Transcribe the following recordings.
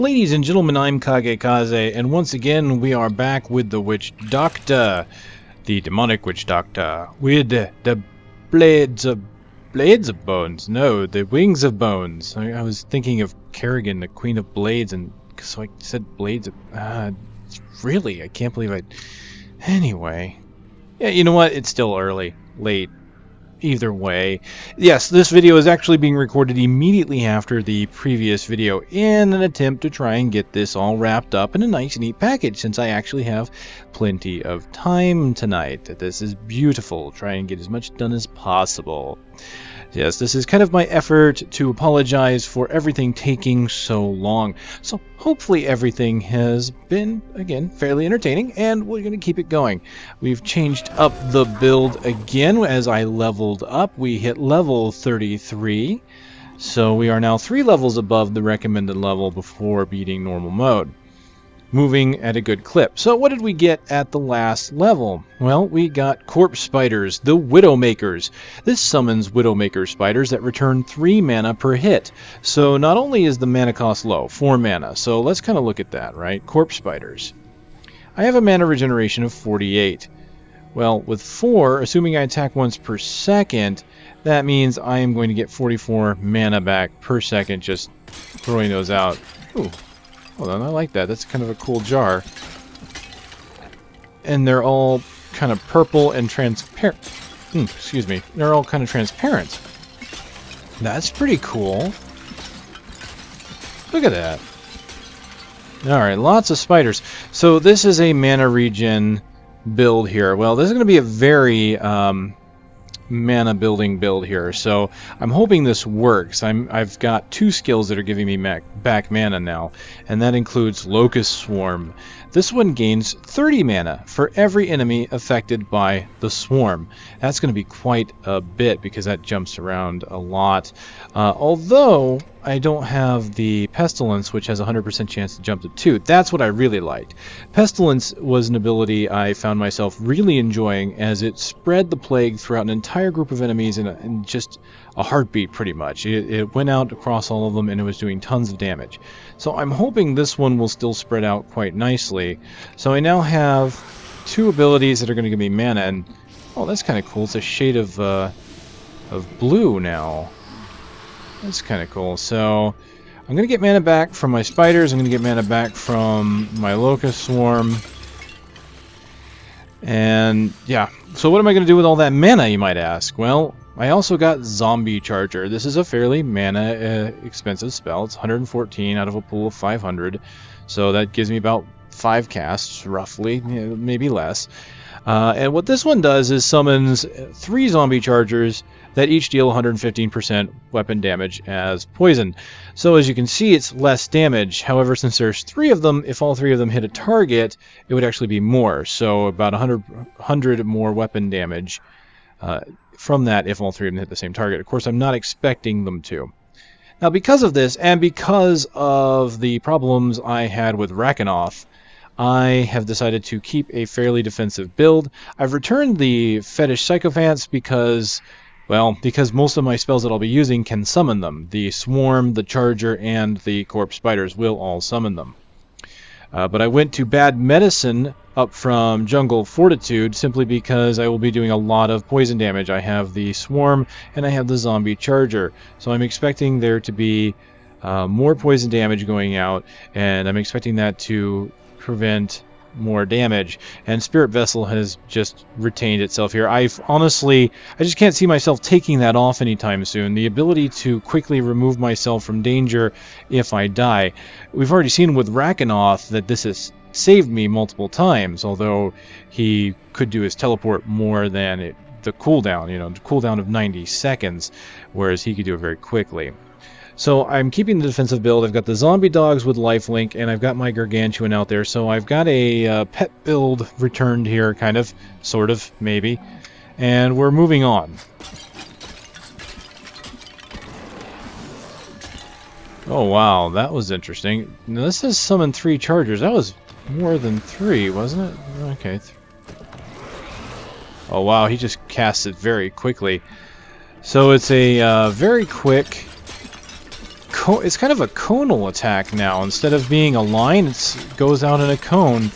Ladies and gentlemen, I'm KageKaze, and once again we are back with the Witch Doctor, the demonic Witch Doctor, with the blades of bones. No, the wings of bones. I was thinking of Kerrigan, the Queen of Blades, and so I said blades of... really, I can't believe I... Anyway. Yeah, you know what? It's still early. Late. Either way. Yes, this video is actually being recorded immediately after the previous video in an attempt to try and get this all wrapped up in a nice, neat package, since I actually have plenty of time tonight. This is beautiful. Try and get as much done as possible. Yes, this is kind of my effort to apologize for everything taking so long. So hopefully everything has been, again, fairly entertaining, and we're going to keep it going. We've changed up the build again as I leveled up. We hit level 33, so we are now 3 levels above the recommended level before beating normal mode. Moving at a good clip. So what did we get at the last level? Well, we got corpse spiders, the Widowmakers. This summons Widowmaker spiders that return 3 mana per hit. So not only is the mana cost low, 4 mana, so let's kind of look at that, right? Corpse spiders. I have a mana regeneration of 48. Well, with 4, assuming I attack once per second, that means I am going to get 44 mana back per second just throwing those out. Ooh. Hold on, I like that. That's kind of a cool jar. And they're all kind of purple and transparent. Excuse me. They're all kind of transparent. That's pretty cool. Look at that. Alright, lots of spiders. So this is a mana regen build here. Well, this is going to be a very mana building build here, so I'm hoping this works. I've got 2 skills that are giving me back mana now, and that includes Locust Swarm. This one gains 30 mana for every enemy affected by the swarm. That's going to be quite a bit because that jumps around a lot. Although I don't have the Pestilence, which has a 100% chance to jump to 2. That's what I really liked. Pestilence was an ability I found myself really enjoying, as it spread the plague throughout an entire group of enemies in just a heartbeat, pretty much. It went out across all of them, and it was doing tons of damage. So I'm hoping this one will still spread out quite nicely. So I now have 2 abilities that are going to give me mana, and oh, that's kind of cool. It's a shade of blue now. That's kind of cool. So I'm going to get mana back from my spiders. I'm going to get mana back from my Locust Swarm. And yeah, so what am I going to do with all that mana, you might ask? Well, I also got Zombie Charger. This is a fairly mana expensive spell. It's 114 out of a pool of 500. So that gives me about 5 casts, roughly, maybe less. And what this one does is summons 3 Zombie Chargers that each deal 115% weapon damage as poison. So as you can see, it's less damage. However, since there's 3 of them, if all 3 of them hit a target, it would actually be more. So about 100 more weapon damage from that if all 3 of them hit the same target. Of course, I'm not expecting them to. Now, because of this, and because of the problems I had with Rakanoth, I have decided to keep a fairly defensive build. I've returned the Fetish Sycophants because, well, because most of my spells that I'll be using can summon them. The Swarm, the Charger, and the Corpse Spiders will all summon them. But I went to Bad Medicine up from Jungle Fortitude simply because I will be doing a lot of poison damage. I have the Swarm and I have the Zombie Charger. So I'm expecting there to be more poison damage going out, and I'm expecting that to prevent more damage. And Spirit Vessel has just retained itself here. I just can't see myself taking that off anytime soon. The ability to quickly remove myself from danger if I die. We've already seen with Rakanoth that this has saved me multiple times, although he could do his teleport more than the cooldown, the cooldown of 90 seconds, whereas he could do it very quickly. So I'm keeping the defensive build. I've got the zombie dogs with lifelink, and I've got my gargantuan out there. So I've got a pet build returned here, kind of, sort of, maybe. And we're moving on. Oh wow, that was interesting. Now this says summon 3 chargers. That was more than 3, wasn't it? Okay. Oh wow, he just cast it very quickly. So it's a very quick it's kind of a conal attack now. Instead of being a line, it goes out in a cone.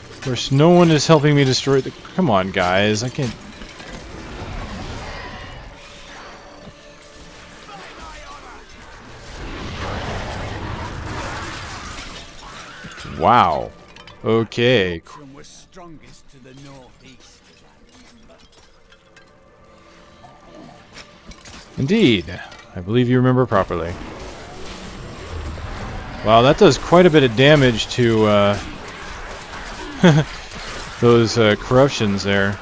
Of course, no one is helping me destroy the... Come on, guys. I can't... Wow. Okay. Indeed. I believe you remember properly. Wow, that does quite a bit of damage to those corruptions there.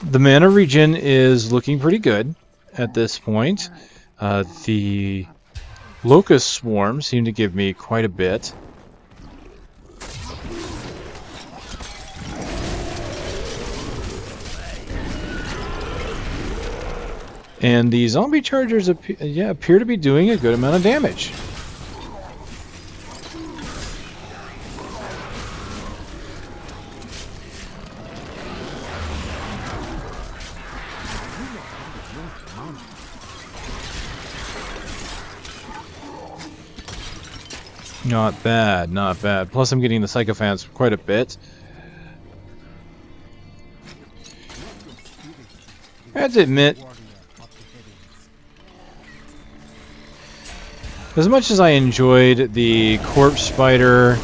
The mana regen is looking pretty good at this point. The Locust swarm seem to give me quite a bit. And the zombie chargers appear to be doing a good amount of damage. Not bad, not bad. Plus I'm getting the Sycophants quite a bit. I have to admit, as much as I enjoyed the Corpse Spider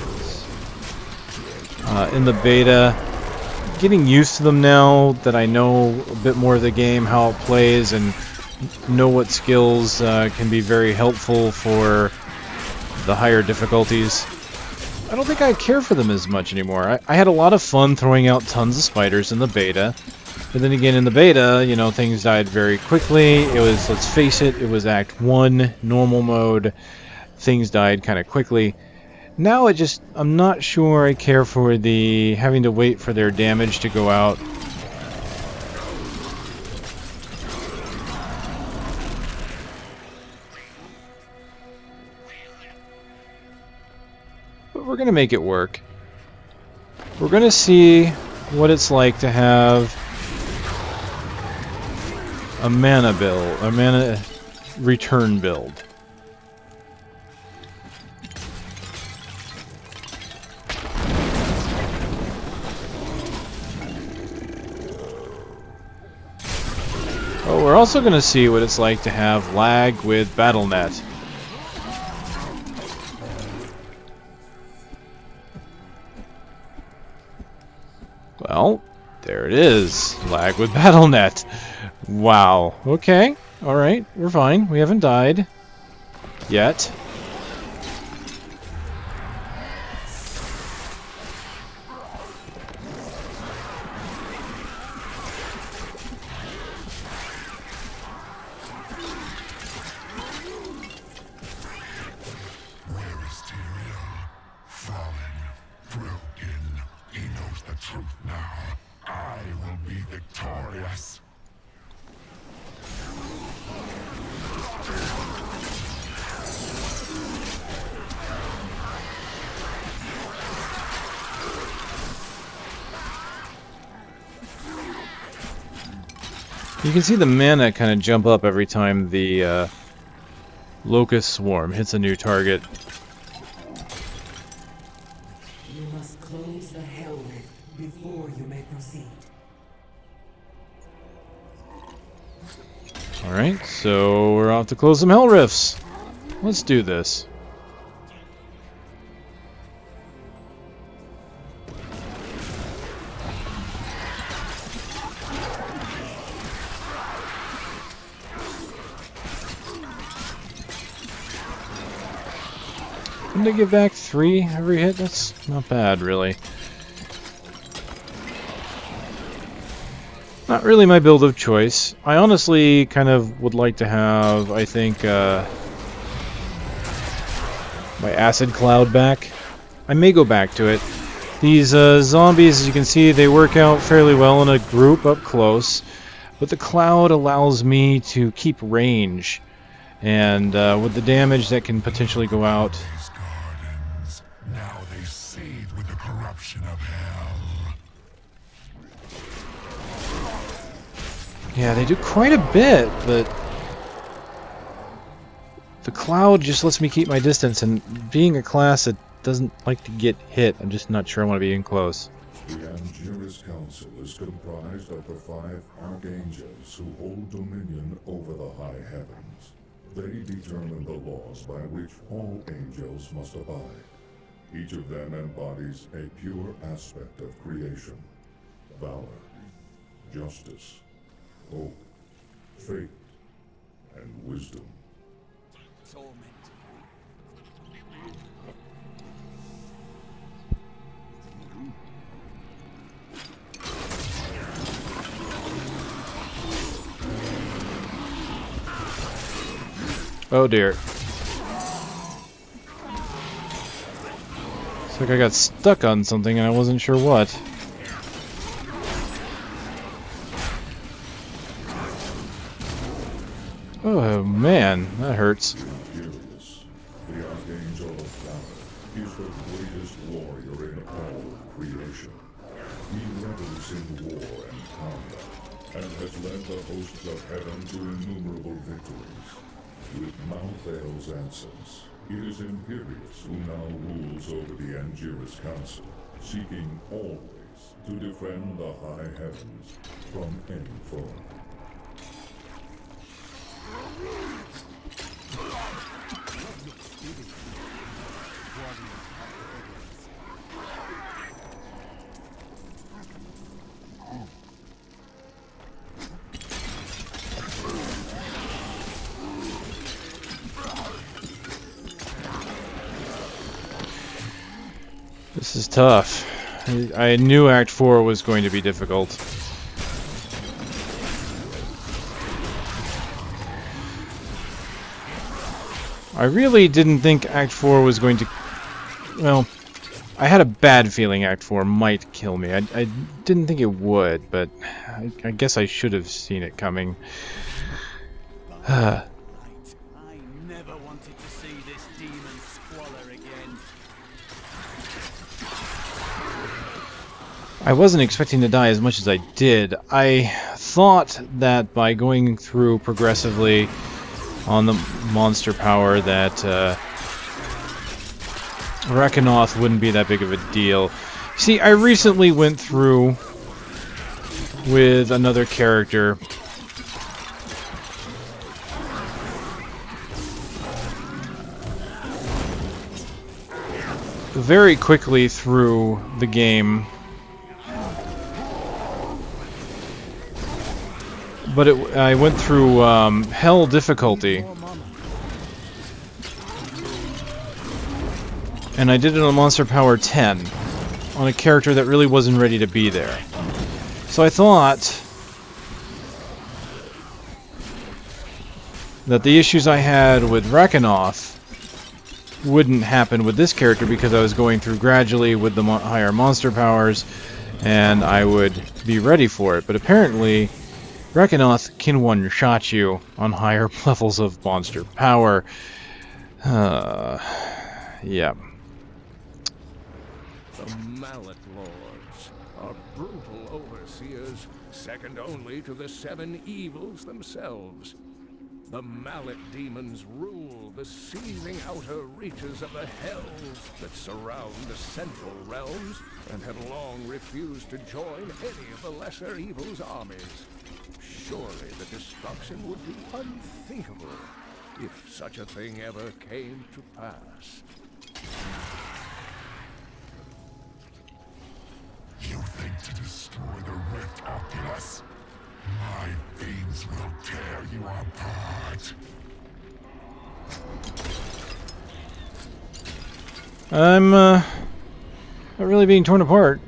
in the beta, getting used to them now that I know a bit more of the game, how it plays, and know what skills can be very helpful for the higher difficulties, I don't think I care for them as much anymore. I had a lot of fun throwing out tons of spiders in the beta, but then again in the beta, you know, things died very quickly. It was, let's face it, it was Act 1, normal mode. Things died kind of quickly. Now I'm not sure I care for the having to wait for their damage to go out. We're going to make it work. We're going to see what it's like to have a mana build, a mana return build. Oh, we're also going to see what it's like to have lag with BattleNet. Well, there it is. Lag with BattleNet. Wow. Okay. Alright. We're fine. We haven't died. Yet. You can see the mana kind of jump up every time the Locust Swarm hits a new target. You must close the hell rift before you may proceed. Alright, so we're off to close some hell rifts. Let's do this. Didn't they give back 3 every hit? That's not bad, really. Not really my build of choice. I honestly kind of would like to have, I think, my Acid Cloud back. I may go back to it. These zombies, as you can see, they work out fairly well in a group up close, but the Cloud allows me to keep range, and with the damage that can potentially go out. Now they seethe with the corruption of hell. Yeah, they do quite a bit, but the cloud just lets me keep my distance, and being a class that doesn't like to get hit, I'm just not sure I want to be in close. The Angiris Council is comprised of the 5 archangels who hold dominion over the high heavens. They determine the laws by which all angels must abide. Each of them embodies a pure aspect of creation: valor, justice, hope, faith, and wisdom. Oh dear. It's like I got stuck on something and I wasn't sure what. Oh man, that hurts. Marius, the Archangel of Valor, is the greatest warrior in all of creation. He revels in war and combat, and has led the hosts of heaven to innumerable victories. With Malthael's absence, it is Imperius who now rules over the Angiris Council, seeking always to defend the high heavens from any foe. This is tough. I knew Act 4 was going to be difficult. I really didn't think Act 4 was going to... Well, I had a bad feeling Act 4 might kill me. I didn't think it would, but I guess I should have seen it coming. I never wanted to see this demon squalor again. I wasn't expecting to die as much as I did. I thought that by going through progressively on the monster power that Rekanoth wouldn't be that big of a deal. See, I recently went through with another character very quickly through the game, but I went through Hell difficulty, and I did it on Monster Power 10 on a character that really wasn't ready to be there. So I thought that the issues I had with Rekanoth wouldn't happen with this character because I was going through gradually with the higher monster powers and I would be ready for it. But apparently Rekanoth can one-shot you on higher levels of monster power. Yeah. The Mallet Lords are brutal overseers, second only to the 7 evils themselves. The Mallet demons rule the seething outer reaches of the hells that surround the central realms, and have long refused to join any of the lesser evil's armies. Surely the destruction would be unthinkable if such a thing ever came to pass. You think to destroy the Rift Oculus? My fiends will tear you apart. I'm not really being torn apart.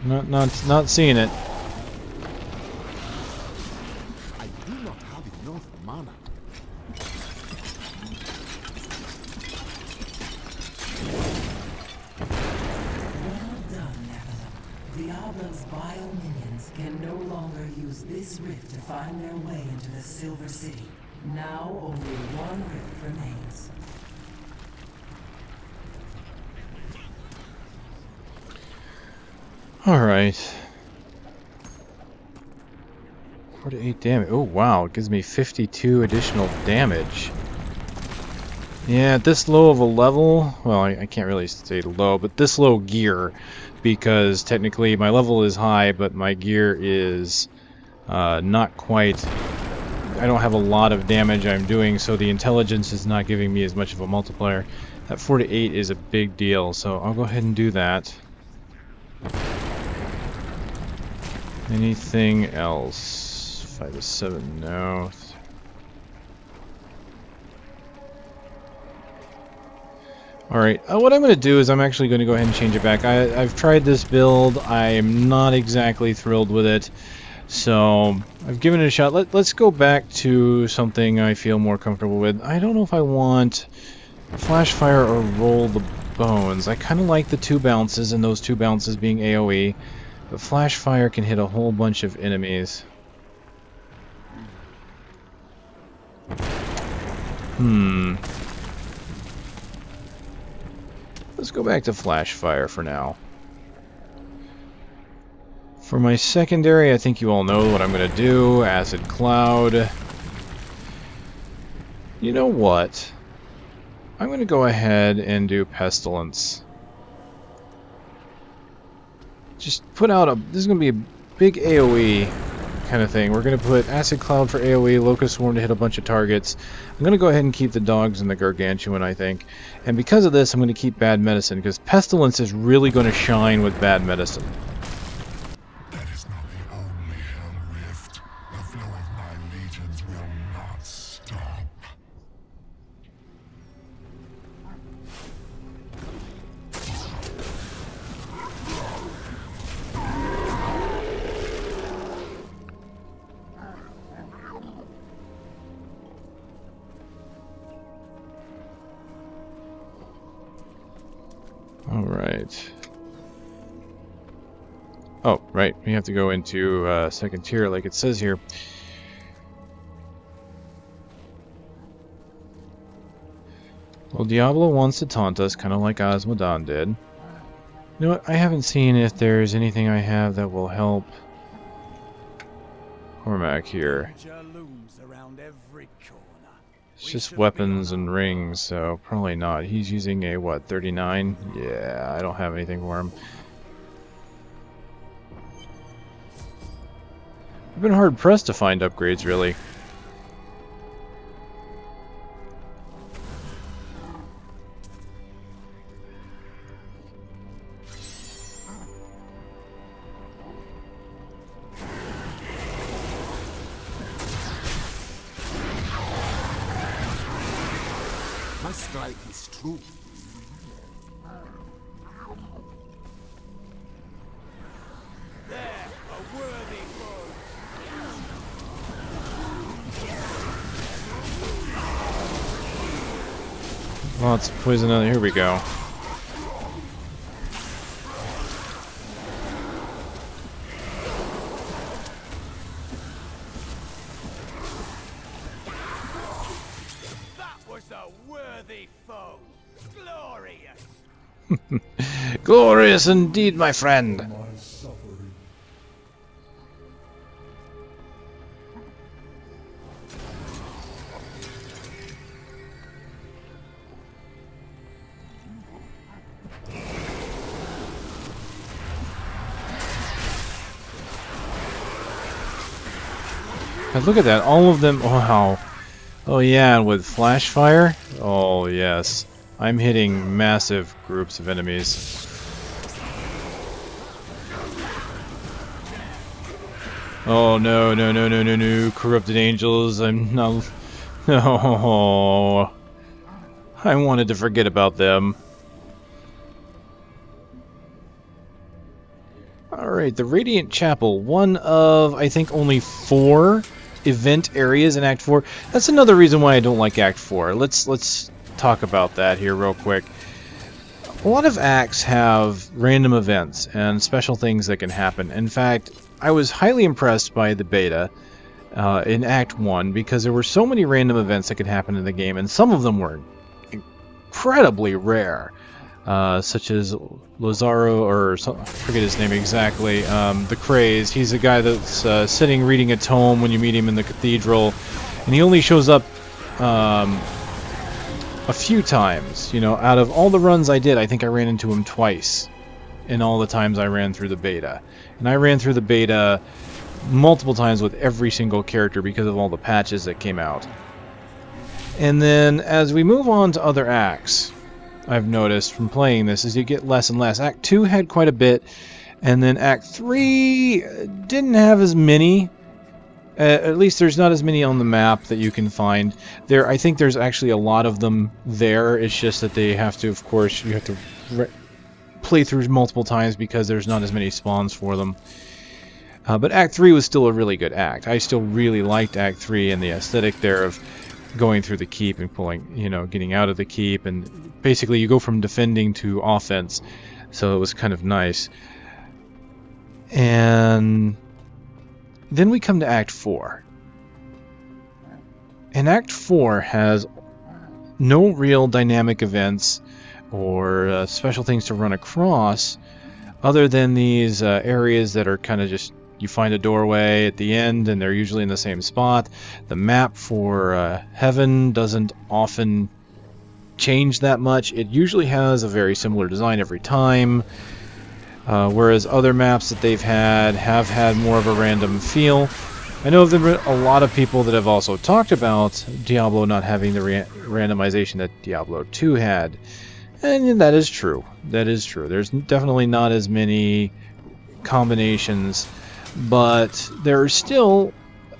Not seeing it. I do not have enough mana. Well done, Nekaret. Diablo's vile minions can no longer use this rift to find their way into the Silver City. Now only one rift remains. Alright. 4 to 8 damage. Oh, wow. It gives me 52 additional damage. Yeah, at this low of a level, well, I can't really say low, but this low gear, because technically my level is high, but my gear is not quite... I don't have a lot of damage I'm doing, so the intelligence is not giving me as much of a multiplier. That 4 to 8 is a big deal, so I'll go ahead and do that. Anything else? 5 to 7, no. Alright, what I'm going to do is I'm actually going to go ahead and change it back. I've tried this build. I'm not exactly thrilled with it. So, I've given it a shot. Let's go back to something I feel more comfortable with. I don't know if I want Flash Fire or Roll the Bones. I kind of like the 2 bounces, and those 2 bounces being AoE. But Flash Fire can hit a whole bunch of enemies. Let's go back to Flash Fire for now. For my secondary, I think you all know what I'm going to do. Acid Cloud. You know what? I'm going to go ahead and do Pestilence. Just put out a... This is going to be a big AoE kind of thing. We're going to put Acid Cloud for AoE, Locust Swarm to hit a bunch of targets. I'm going to go ahead and keep the dogs and the Gargantuan, I think. And because of this, I'm going to keep Bad Medicine, because Pestilence is really going to shine with Bad Medicine. That is not the only hell rift. The flow of my legions will not stop. Alright. Oh, right. We have to go into second tier like it says here. Well, Diablo wants to taunt us, kind of like Osmodan did. You know what? I haven't seen if there's anything I have that will help Cormac here. It's just weapons and rings, so probably not. He's using a, what, 39? Yeah, I don't have anything for him. I've been hard-pressed to find upgrades, really. Strike is true. There, a worthy foe. Lots of poison out. Here we go. Glorious indeed, my friend. And look at that, all of them. Wow. Oh yeah, and with flash fire. Oh yes, I'm hitting massive groups of enemies. Oh no, no, no, no, no, no, corrupted angels, I'm not... No. I wanted to forget about them. Alright, the Radiant Chapel, one of, I think, only 4 event areas in Act 4. That's another reason why I don't like Act 4. Let's talk about that here real quick. A lot of acts have random events and special things that can happen. In fact, I was highly impressed by the beta in Act 1 because there were so many random events that could happen in the game, and some of them were incredibly rare. such as Lazaro, or I forget his name exactly, the Craze. He's a guy that's sitting reading a tome when you meet him in the cathedral, and he only shows up a few times. You know, out of all the runs I did, I think I ran into him twice in all the times I ran through the beta. And I ran through the beta multiple times with every single character because of all the patches that came out. And then as we move on to other acts, I've noticed from playing this is you get less and less. Act 2 had quite a bit, and then Act 3 didn't have as many. At least there's not as many on the map that you can find. I think there's actually a lot of them there. It's just that they have to, of course, you have to play through multiple times because there's not as many spawns for them. But Act 3 was still a really good act. I still really liked Act 3 and the aesthetic there of going through the keep and pulling, you know, getting out of the keep, and basically you go from defending to offense, so it was kind of nice. And then we come to Act 4. And Act 4 has no real dynamic events or special things to run across other than these areas that are kind of just, you find a doorway at the end and they're usually in the same spot. The map for Heaven doesn't often change that much. It usually has a very similar design every time, whereas other maps that they've had have had more of a random feel. I know there have been a lot of people that have also talked about Diablo not having the randomization that Diablo 2 had. And that is true. That is true. There's definitely not as many combinations, but there are still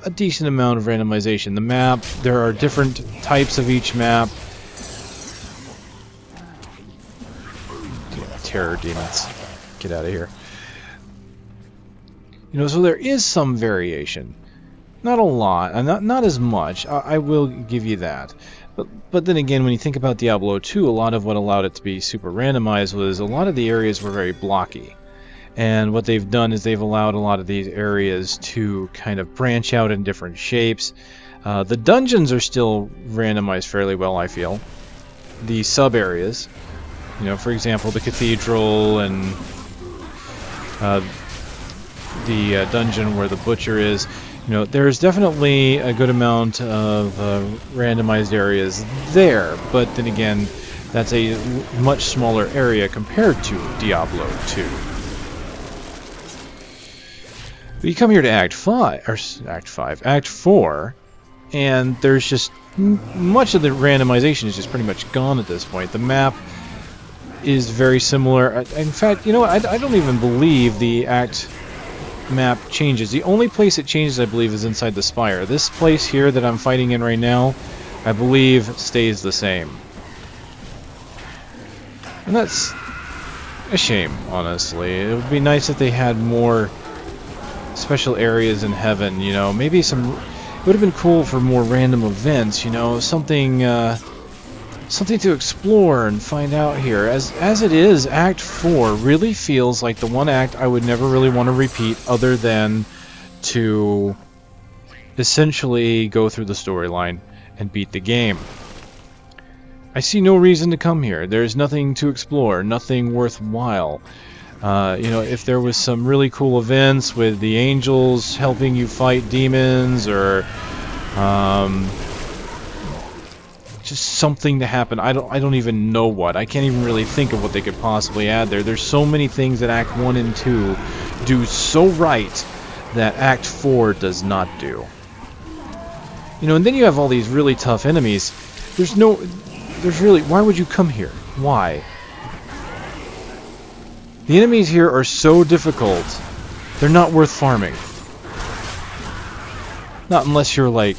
a decent amount of randomization. The map, there are different types of each map. Terror demons. Get out of here. You know, so there is some variation. Not a lot, and not as much. I will give you that. But then again, when you think about Diablo 2, a lot of what allowed it to be super randomized was a lot of the areas were very blocky. And what they've done is they've allowed a lot of these areas to kind of branch out in different shapes. The dungeons are still randomized fairly well, I feel. The sub-areas, you know, for example, the cathedral and the dungeon where the butcher is. You know, there's definitely a good amount of randomized areas there, but then again, that's a much smaller area compared to Diablo 2. But you come here to Act 4, and there's just much of the randomization is just pretty much gone at this point. The map is very similar. In fact, you know what? I don't even believe the Act map changes. The only place it changes, I believe, is inside the spire. This place here that I'm fighting in right now, I believe, stays the same. And that's a shame, honestly. It would be nice if they had more special areas in Heaven, you know. Maybe some... It would have been cool for more random events, you know. Something to explore and find out here. As it is, Act 4 really feels like the one act I would never really want to repeat other than to essentially go through the storyline and beat the game. I see no reason to come here. There's nothing to explore, nothing worthwhile. You know, if there was some really cool events with the angels helping you fight demons, or just something to happen. I don't even know what. I can't even really think of what they could possibly add there. There's so many things that Act 1 and 2 do so right that Act 4 does not do. You know, and then you have all these really tough enemies. Why would you come here? Why? The enemies here are so difficult, they're not worth farming. Not unless you're like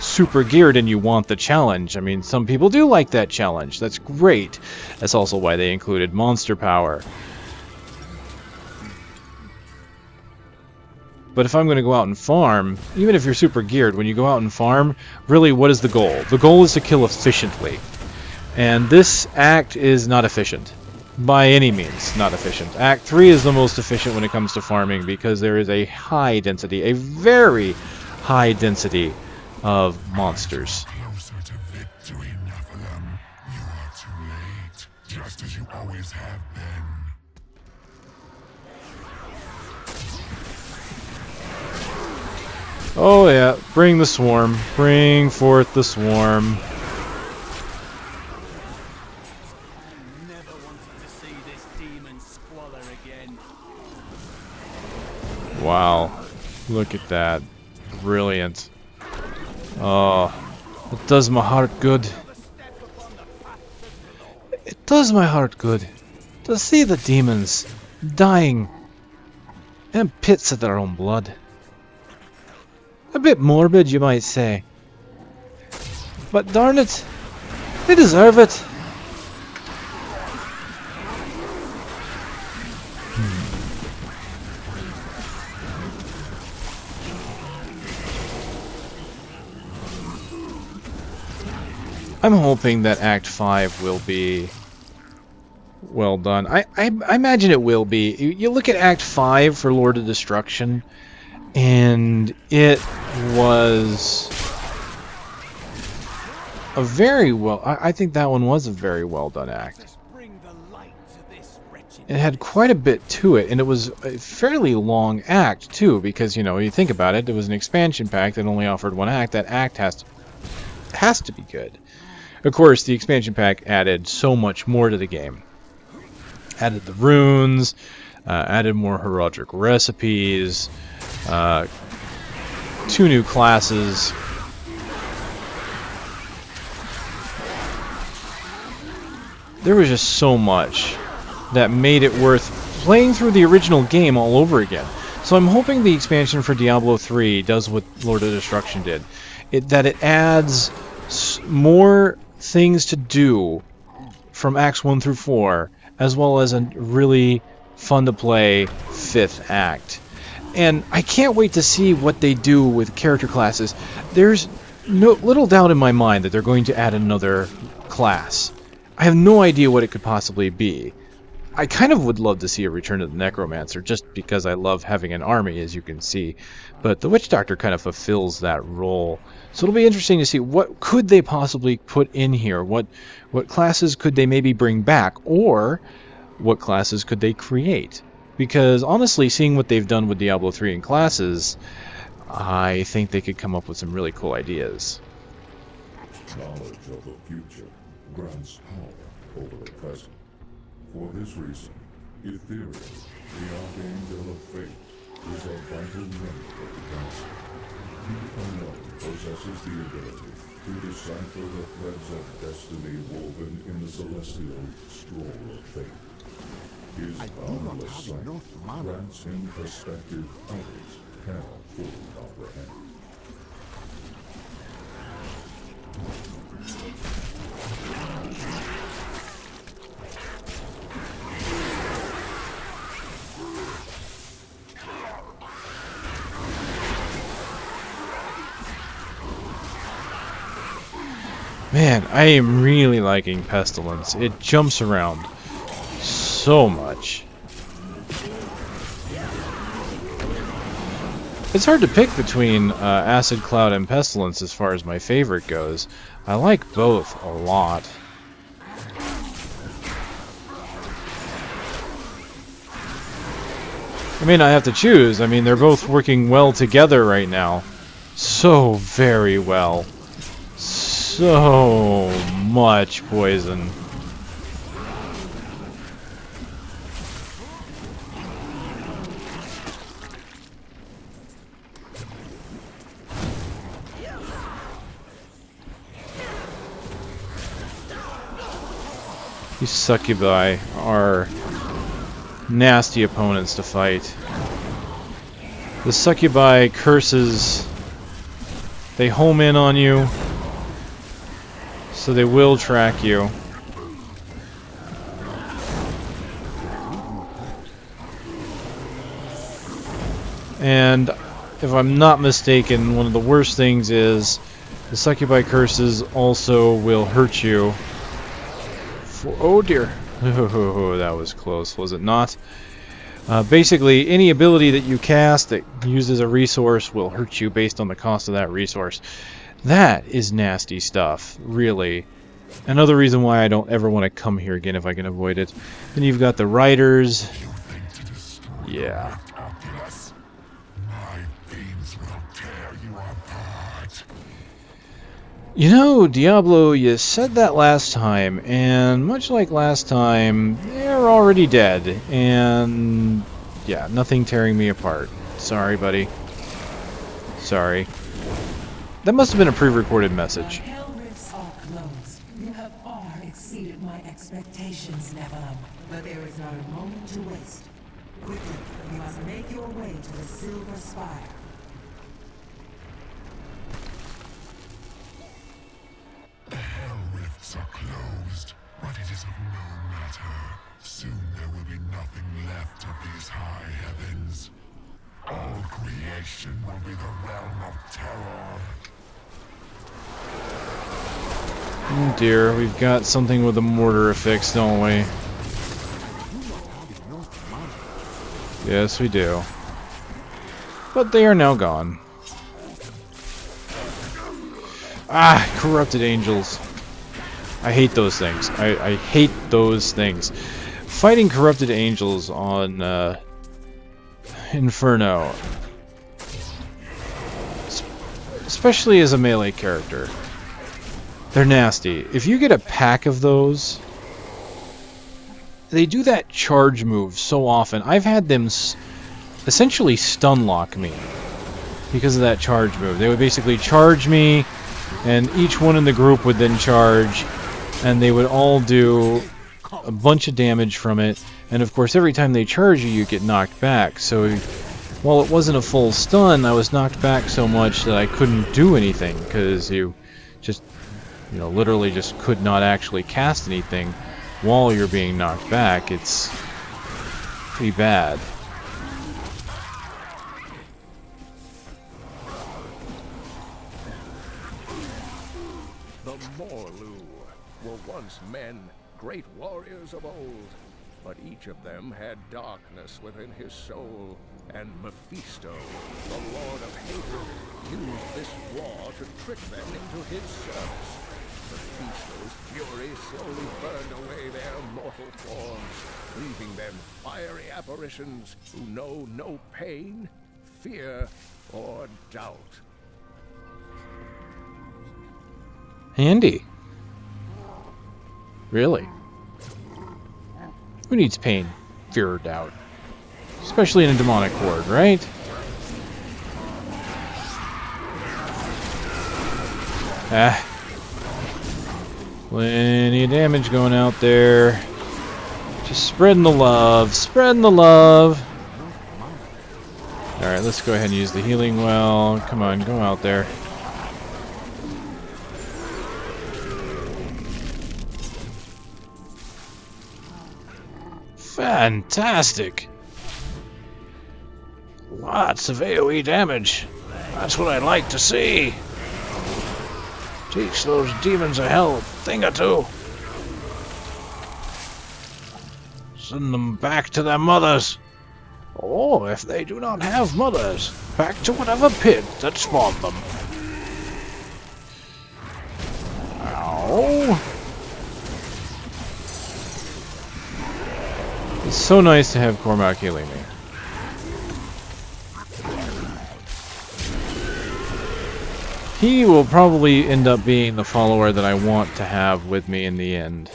super geared and you want the challenge. I mean, some people do like that challenge. That's great. That's also why they included monster power. But if I'm going to go out and farm, even if you're super geared, when you go out and farm, really, what is the goal? The goal is to kill efficiently. And this act is not efficient. By any means, not efficient. Act 3 is the most efficient when it comes to farming because there is a high density, a very high density of monsters. Closer to victory, Nephilim. You are too late. quiet, just as you always have been. Oh yeah, bring the swarm. Bring forth the swarm. Never wanted to see this demon squalor again. Wow. Look at that. Brilliant. Oh, it does my heart good. It does my heart good to see the demons dying in pits of their own blood. A bit morbid, you might say. But darn it, they deserve it. I'm hoping that Act 5 will be well done. I imagine it will be. You look at Act 5 for Lord of Destruction, and it was a very well... I think that one was a very well done act. It had quite a bit to it, and it was a fairly long act, too, because, you know, you think about it, it was an expansion pack that only offered one act. That act has to be good. Of course, the expansion pack added so much more to the game. Added the runes, added more heraldic recipes, 2 new classes. There was just so much that made it worth playing through the original game all over again. So I'm hoping the expansion for Diablo III does what Lord of Destruction did. That it adds more things to do from Acts 1 through 4, as well as a really fun to play 5th act. And I can't wait to see what they do with character classes. There's little doubt in my mind that they're going to add another class. I have no idea what it could possibly be. I kind of would love to see a return of the Necromancer, just because I love having an army, as you can see. But the Witch Doctor kind of fulfills that role. So it'll be interesting to see what could they possibly put in here. What classes could they maybe bring back, or what classes could they create? Because honestly, seeing what they've done with Diablo 3 and classes, I think they could come up with some really cool ideas. Knowledge of the future grants power over the present. For this reason, Ethereal, the Archangel of Fate, is a vital link of the Council. He alone possesses the ability to decipher the threads of destiny woven in the celestial scroll of fate. His boundless sight grants him perspective others cannot fully comprehend. Man, I am really liking Pestilence. It jumps around so much. It's hard to pick between Acid Cloud and Pestilence as far as my favorite goes. I like both a lot. I mean, I have to choose. I mean, they're both working well together right now. So very well. So much poison. These Succubi are nasty opponents to fight. The Succubi curses, they home in on you, so they will track you. And if I'm not mistaken, one of the worst things is the Succubi curses also will hurt you. Oh dear. Oh, that was close, was it not? Basically, any ability that you cast that uses a resource will hurt you based on the cost of that resource. That is nasty stuff, really. Another reason why I don't ever want to come here again if I can avoid it. Then you've got the riders. Yeah. My fiends will tear you apart. You know, Diablo, you said that last time, and much like last time, they're already dead, and yeah, nothing tearing me apart. Sorry, buddy. Sorry. That must have been a pre-recorded message. The hell rifts are closed. You have far exceeded my expectations, Nephilim. But there is not a moment to waste. Quickly, you must make your way to the Silver Spire. The hell rifts are closed, but it is of no matter. Soon there will be nothing left of these high heavens. All creation will be the realm of terror. Oh dear, we've got something with a mortar affix, don't we? Yes, we do. But they are now gone. Ah, corrupted angels. I hate those things. I hate those things. Fighting corrupted angels on Inferno, especially as a melee character, they're nasty. If you get a pack of those, they do that charge move so often. I've had them essentially stun lock me because of that charge move. They would basically charge me, and each one in the group would then charge, and they would all do a bunch of damage from it. And of course, every time they charge you, you get knocked back. So while it wasn't a full stun, I was knocked back so much that I couldn't do anything, because you just, you know, literally just could not actually cast anything while you're being knocked back. It's pretty bad. The Morlu were once men, great warriors of old, but each of them had darkness within his soul, and Mephisto, the Lord of Hatred, used this war to trick them into his service. Mephisto's fury slowly burned away their mortal forms, leaving them fiery apparitions who know no pain, fear, or doubt. Handy. Really? Who needs pain, fear, or doubt? Especially in a demonic horde, right? Ah. Plenty of damage going out there. Just spreading the love. Spreading the love. Alright, let's go ahead and use the healing well. Come on, go out there. Fantastic! Lots of AoE damage. That's what I'd like to see. Teach those demons a hell thing or two. Send them back to their mothers. Or, if they do not have mothers, back to whatever pit that spawned them. Ow. It's so nice to have Cormac healing me. He will probably end up being the follower that I want to have with me in the end.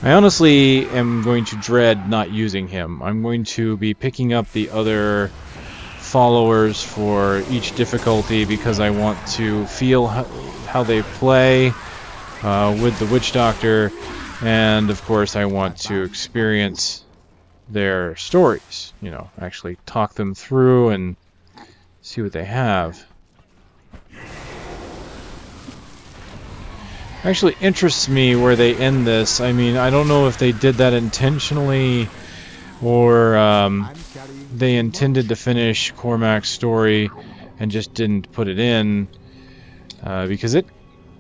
I honestly am going to dread not using him. I'm going to be picking up the other followers for each difficulty because I want to feel how they play with the Witch Doctor, and of course I want to experience their stories. You know, actually talk them through and see what they have. Actually interests me where they end this. I mean, I don't know if they did that intentionally or they intended to finish Cormac's story and just didn't put it in because it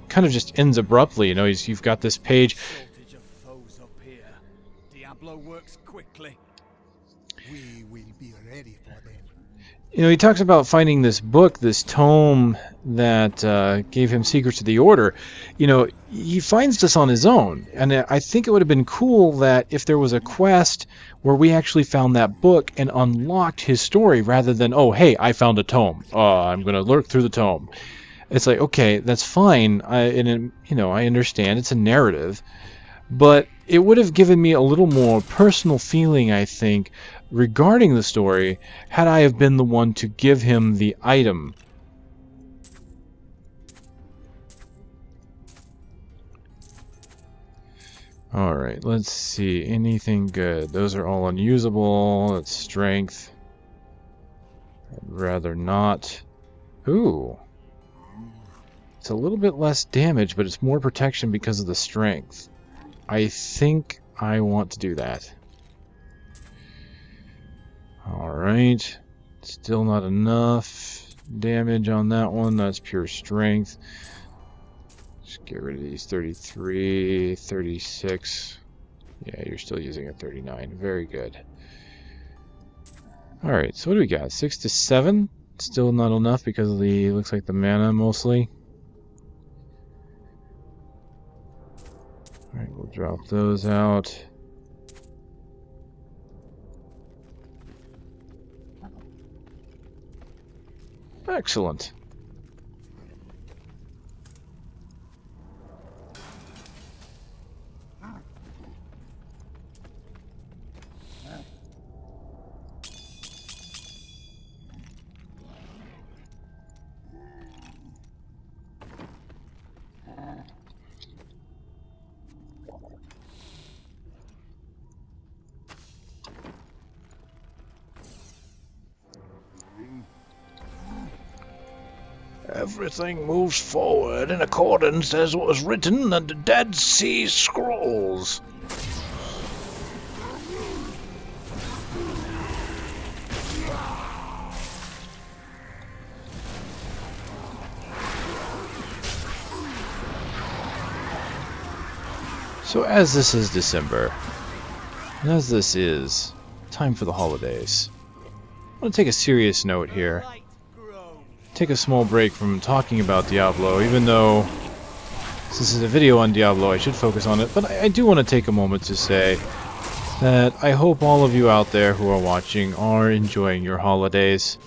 kind of just ends abruptly. You know, you've got this page. Shortage of foes up here. Diablo works quickly. We will be ready for them. You know, he talks about finding this book, this tome that gave him secrets of the Order. You know, he finds this on his own, and I think it would have been cool that if there was a quest where we actually found that book and unlocked his story, rather than, oh, hey, I found a tome. I'm going to lurk through the tome. It's like, okay, that's fine. You know, I understand it's a narrative, but it would have given me a little more personal feeling, I think, regarding the story, had I have been the one to give him the item. Alright, let's see. Anything good? Those are all unusable. That's strength. I'd rather not. Ooh. It's a little bit less damage, but it's more protection because of the strength. I think I want to do that. Alright, still not enough damage on that one. That's pure strength. Just get rid of these 33, 36. Yeah, you're still using a 39. Very good. Alright, so what do we got? 6 to 7? Still not enough because of the, looks like the mana mostly. Alright, we'll drop those out. Excellent. Everything moves forward in accordance as what was written in the Dead Sea Scrolls. So as this is December, and as this is time for the holidays, I want to take a serious note here. Take a small break from talking about Diablo, even though since this is a video on Diablo I should focus on it, but I do want to take a moment to say that I hope all of you out there who are watching are enjoying your holidays,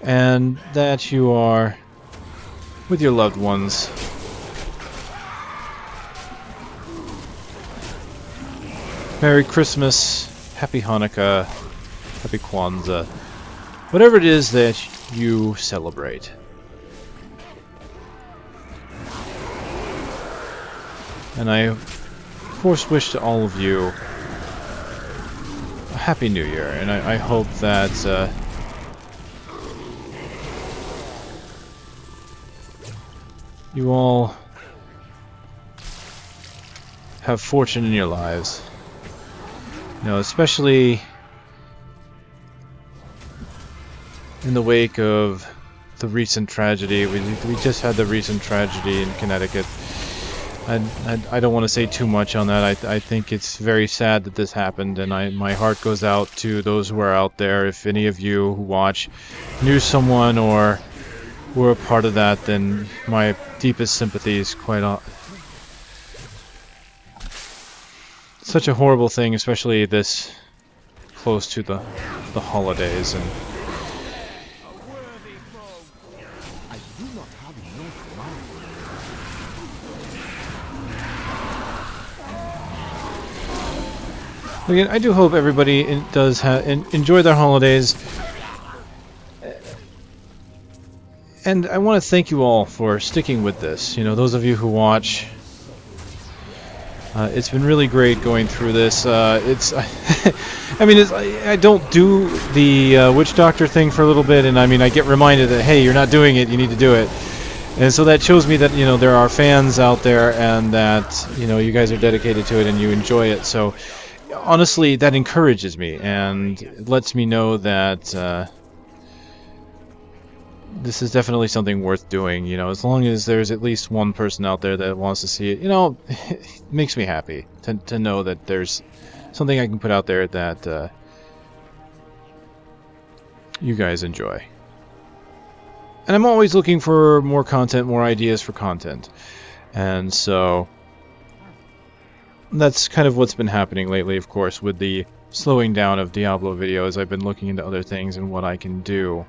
and that you are with your loved ones. Merry Christmas, Happy Hanukkah, Happy Kwanzaa, whatever it is that you celebrate. And I, of course, wish to all of you a Happy New Year, and I hope that you all have fortune in your lives. You know, especially in the wake of the recent tragedy. We just had the recent tragedy in Connecticut. I don't want to say too much on that. I think it's very sad that this happened, and my heart goes out to those who are out there. If any of you who watch knew someone or were a part of that, then my deepest sympathies. Such a horrible thing, especially this close to the holidays. And again, I do hope everybody does enjoy their holidays, and I want to thank you all for sticking with this. You know, those of you who watch, it's been really great going through this. I mean, I don't do the witch doctor thing for a little bit, and I mean, I get reminded that, hey, you're not doing it, you need to do it. And so that shows me that, you know, there are fans out there, and that, you know, you guys are dedicated to it and you enjoy it. So honestly, that encourages me, and it lets me know that this is definitely something worth doing. You know, as long as there's at least one person out there that wants to see it, you know, it makes me happy to know that there's something I can put out there that you guys enjoy. And I'm always looking for more content, more ideas for content. And so that's kind of what's been happening lately, of course, with the slowing down of Diablo videos. I've been looking into other things and what I can do.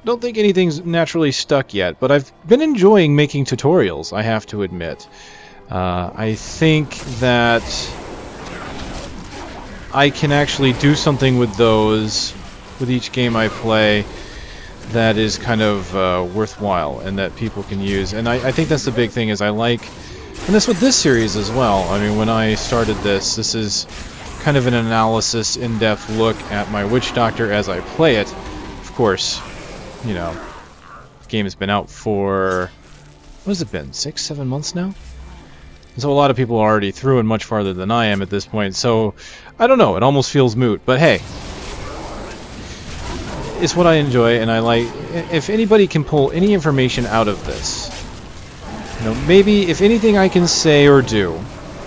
Don't think anything's naturally stuck yet, but I've been enjoying making tutorials, I have to admit. I think that I can actually do something with those, with each game I play, that is kind of worthwhile and that people can use. And I think that's the big thing, is I like, and that's with this series as well. I mean, when I started this is kind of an analysis, in-depth look at my Witch Doctor as I play it. Of course, you know, the game has been out for, what has it been, 6-7 months now? And so a lot of people are already through and much farther than I am at this point, so I don't know, it almost feels moot, but hey, it's what I enjoy, and I like. If anybody can pull any information out of this, you know, maybe if anything I can say or do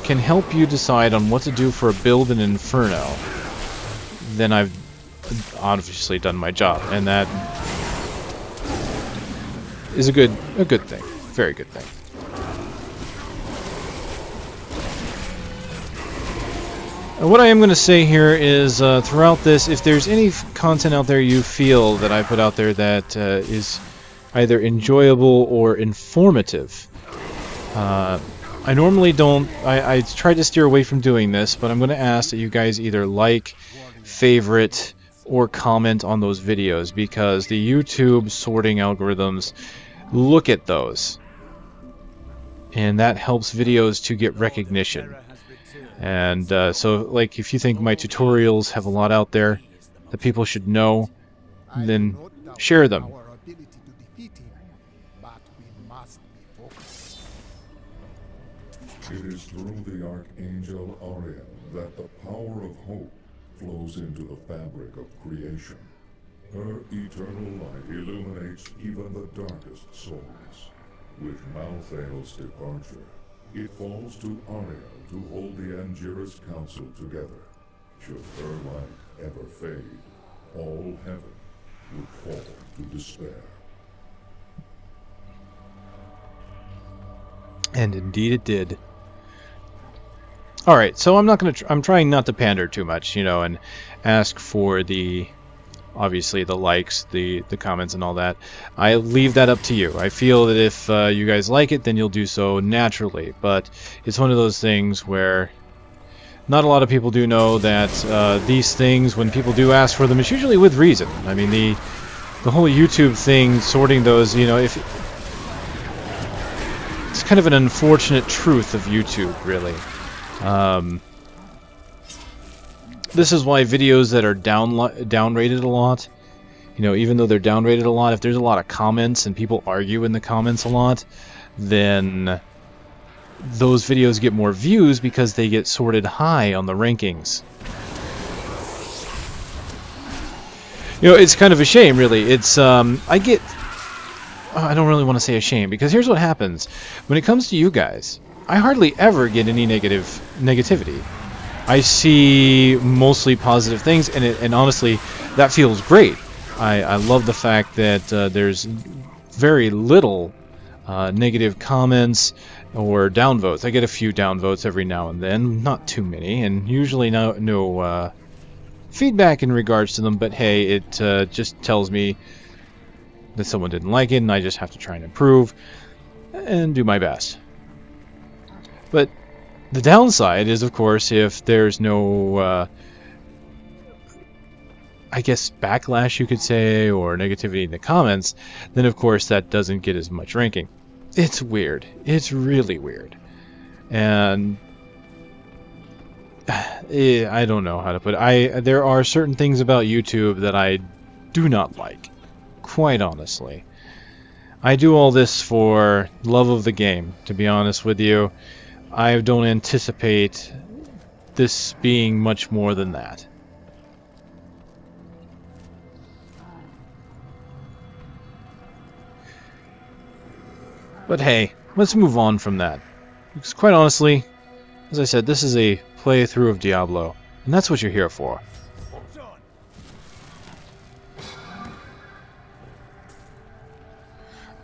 can help you decide on what to do for a build in Inferno, then I've obviously done my job, and that is a good thing, very good thing. What I am going to say here is, throughout this, if there's any content out there you feel that I put out there that is either enjoyable or informative, I normally don't, I try to steer away from doing this, but I'm going to ask that you guys either like, favorite, or comment on those videos, because the YouTube sorting algorithms look at those, and that helps videos to get recognition. And so, like, if you think my tutorials have a lot out there that people should know, then share them. It is through the Archangel Ariel that the power of hope flows into the fabric of creation. Her eternal light illuminates even the darkest souls. With Malthael's departure, it falls to Ariel to hold the Angiras Council together. Should her light ever fade, all heaven would fall to despair. And indeed it did. Alright, so I'm trying not to pander too much, you know, and ask for the, obviously, the likes, the comments and all that. I leave that up to you. I feel that if you guys like it, then you'll do so naturally. But it's one of those things where not a lot of people do know that these things, when people do ask for them, it's usually with reason. I mean, the whole YouTube thing, sorting those, you know, if it's kind of an unfortunate truth of YouTube, really. This is why videos that are downrated a lot, you know, even though they're downrated a lot, if there's a lot of comments and people argue in the comments a lot, then those videos get more views because they get sorted high on the rankings. You know, it's kind of a shame, really. It's, I don't really want to say a shame, because here's what happens. When it comes to you guys, I hardly ever get any negativity. I see mostly positive things, and honestly, that feels great. I love the fact that there's very little negative comments or downvotes. I get a few downvotes every now and then, not too many, and usually no feedback in regards to them, but hey, it just tells me that someone didn't like it, and I just have to try and improve and do my best. But the downside is, of course, if there's no, I guess, backlash, you could say, or negativity in the comments, then, of course, that doesn't get as much ranking. It's weird. It's really weird. And I don't know how to put it. There are certain things about YouTube that I do not like, quite honestly. I do all this for love of the game, to be honest with you. I don't anticipate this being much more than that. But hey, let's move on from that. Because quite honestly, as I said, this is a playthrough of Diablo, and that's what you're here for.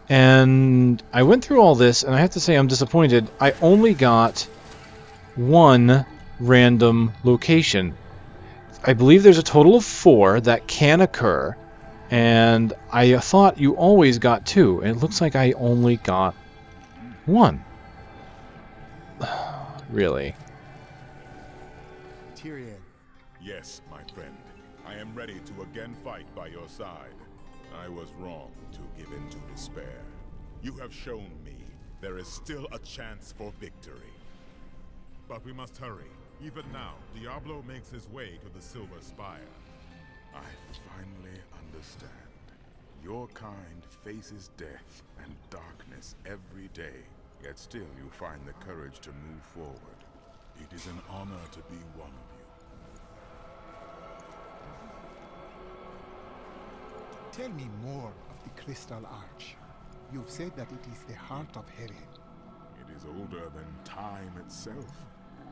And I went through all this, and I have to say I'm disappointed. I only got one random location. I believe there's a total of 4 that can occur, and I thought you always got 2, and it looks like I only got 1. Really? Tyrion. Yes, my friend. I am ready to again fight by your side. I was wrong to give in to despair. You have shown me there is still a chance for victory. But we must hurry. Even now, Diablo makes his way to the Silver Spire. I finally understand. Your kind faces death and darkness every day, yet still you find the courage to move forward. It is an honor to be one of you. Tell me more of the Crystal Arch. You've said that it is the heart of heaven. It is older than time itself,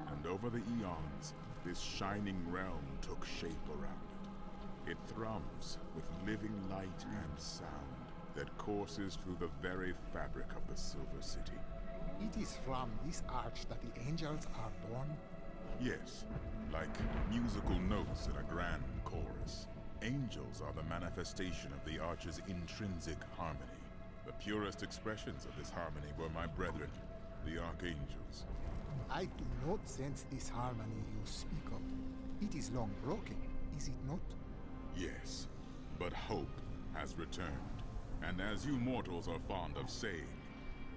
and over the eons, this shining realm took shape around it. It thrums with living light and sound that courses through the very fabric of the Silver City. It is from this arch that the angels are born? Yes, like musical notes in a grand chorus. Angels are the manifestation of the arch's intrinsic harmony. The purest expressions of this harmony were my brethren, the archangels. I do not sense this harmony you speak of. It is long broken, is it not? Yes, but hope has returned. And as you mortals are fond of saying,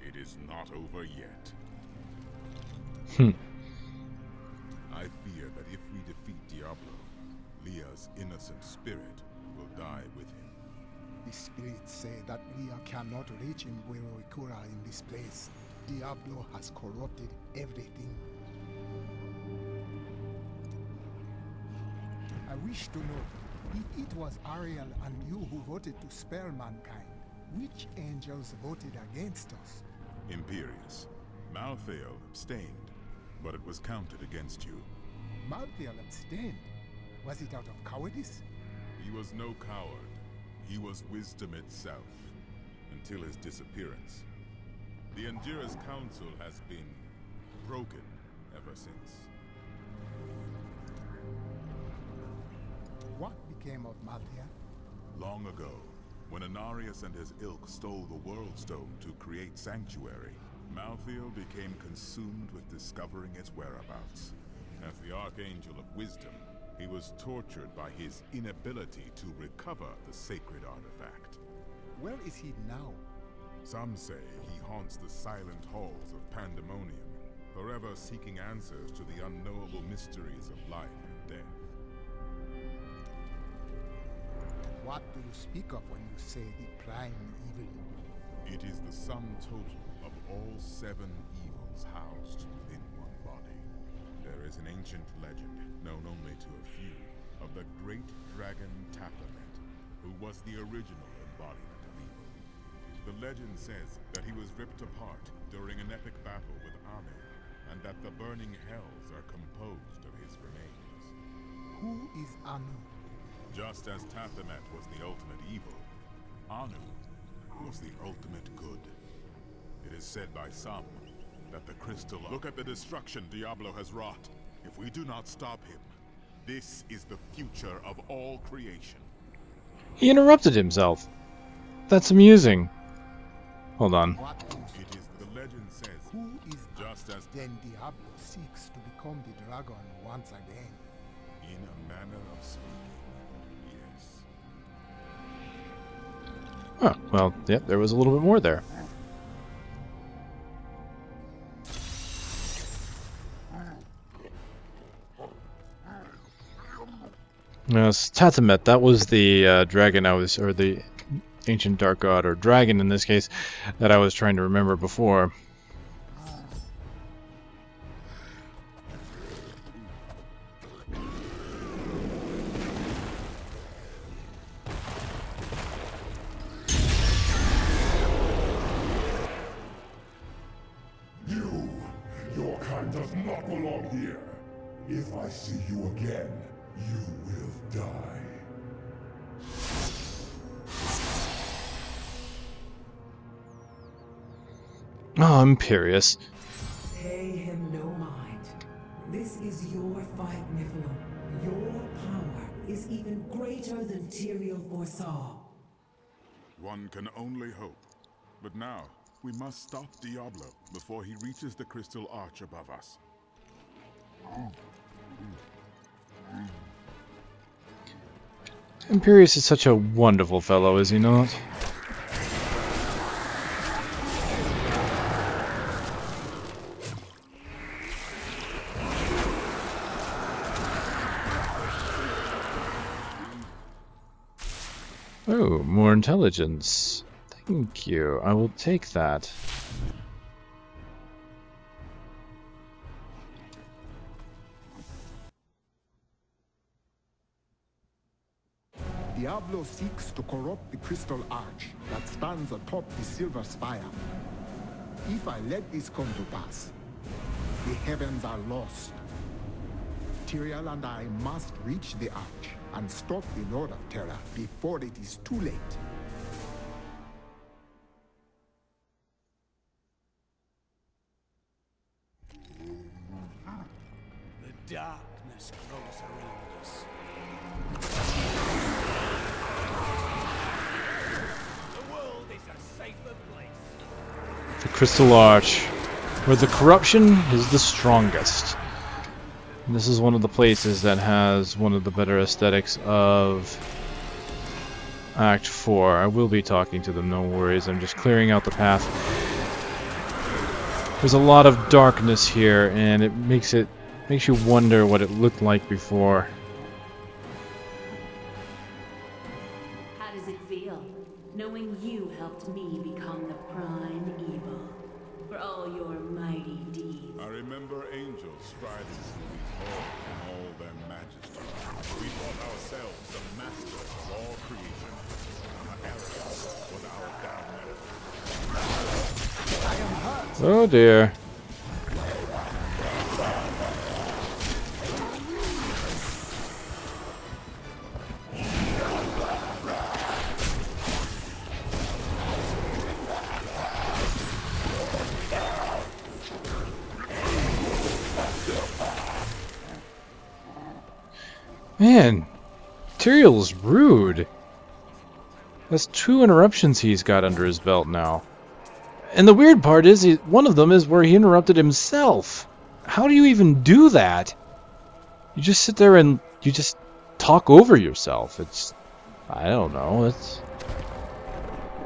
it is not over yet. I fear that if we defeat Diablo, Leah's innocent spirit will die with him. The spirits say that Leah cannot reach Imbuirikura in this place. Diablo has corrupted everything. I wish to know, if it was Ariel and you who voted to spare mankind, which angels voted against us? Imperius. Malthael abstained, but it was counted against you. Malthael abstained? Was it out of cowardice? He was no coward. He was wisdom itself, until his disappearance. The Endura's council has been broken ever since. What became of Malthael? Long ago, when Anarius and his ilk stole the World Stone to create Sanctuary, Malthael became consumed with discovering its whereabouts. As the Archangel of Wisdom, he was tortured by his inability to recover the sacred artifact. Where is he now? Some say he haunts the silent halls of Pandemonium, forever seeking answers to the unknowable mysteries of life and death. What do you speak of when you say the prime evil? It is the sum total of all 7 evils housed within one body. There is an ancient legend, known only to a few, of the great dragon Taphamet, who was the original embodiment of evil. The legend says that he was ripped apart during an epic battle with Anu, and that the burning hells are composed of his remains. Who is Anu? Just as Taphamet was the ultimate evil, Anu was the ultimate good. It is said by some that the crystal... Look at the destruction Diablo has wrought. If we do not stop him, this is the future of all creation. He interrupted himself. That's amusing. Hold on. What It is the legend says, Who is just as then Diablo seeks to become the dragon once again? in a manner of speaking, yes. Oh, well, yep, there was a little bit more there. Yes, Tatamet, that was the dragon I was, or the ancient dark god, or dragon in this case, that I was trying to remember before. Your kind does not belong here. If I see you again, you will die. Oh, Imperius. Pay him no mind. This is your fight, Nephilim. Your power is even greater than Tyrael foresaw. One can only hope. But now, we must stop Diablo before he reaches the crystal arch above us. Imperius is such a wonderful fellow, is he not? Oh, more intelligence. Thank you. I will take that. Diablo seeks to corrupt the crystal arch that stands atop the silver spire. If I let this come to pass, the heavens are lost. Tyrael and I must reach the arch and stop the Lord of Terror before it is too late. The darkness grows around us. The world is a safer place. The Crystal Arch, where the corruption is the strongest. And this is one of the places that has one of the better aesthetics of Act 4. I will be talking to them, no worries. I'm just clearing out the path. There's a lot of darkness here, and it makes you wonder what it looked like before. How does it feel, knowing you helped me become the prime evil? For all your mighty deeds. I remember angels striding through these halls in all their majesty. We thought ourselves the masters of all creation. Our arrogance was our downfall. I am hurt. Oh dear. Man, Tyrael's rude. That's 2 interruptions he's got under his belt now. And the weird part is, one of them is where he interrupted himself. How do you even do that? You just sit there and you just talk over yourself. It's, I don't know, it's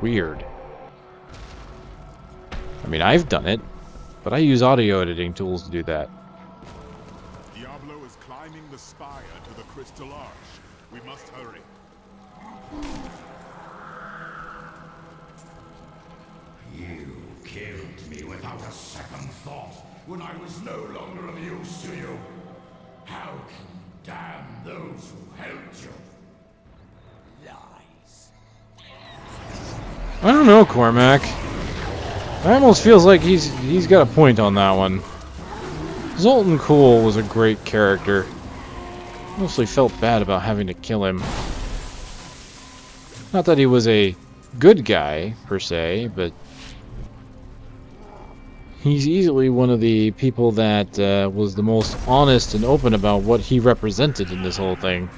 weird. I mean, I've done it, but I use audio editing tools to do that. Diablo is climbing the spire to the crystal arch. We must hurry. You killed me without a second thought when I was no longer of use to you. How can you damn those who helped you? Lies. I don't know, Cormac. It almost feels like he's got a point on that one. Zoltun Kulle was a great character. Mostly felt bad about having to kill him. Not that he was a good guy, per se, but he's easily one of the people that was the most honest and open about what he represented in this whole thing.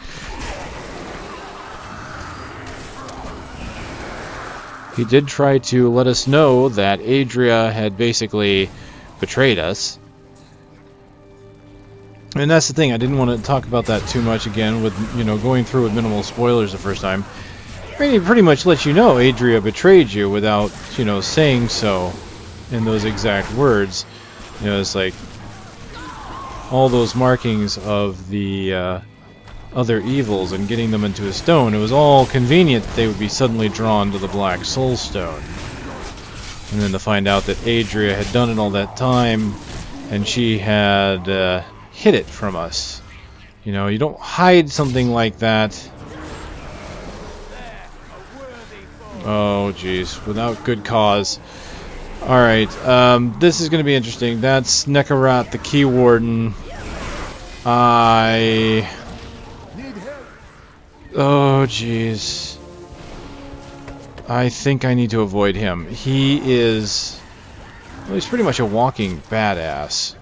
He did try to let us know that Adria had basically betrayed us. And that's the thing, I didn't want to talk about that too much again with, you know, going through with minimal spoilers the first time. I mean, he pretty much let you know Adria betrayed you without, you know, saying so in those exact words. You know, it's like all those markings of the other evils and getting them into a stone. It was all convenient that they would be suddenly drawn to the Black Soul Stone. And then to find out that Adria had done it all that time and she had hid it from us. You know, you don't hide something like that. Oh, jeez. Without good cause. Alright, this is going to be interesting. That's Nekaret the Keywarden. Oh, jeez. I think I need to avoid him. He is Well, he's pretty much a walking badass.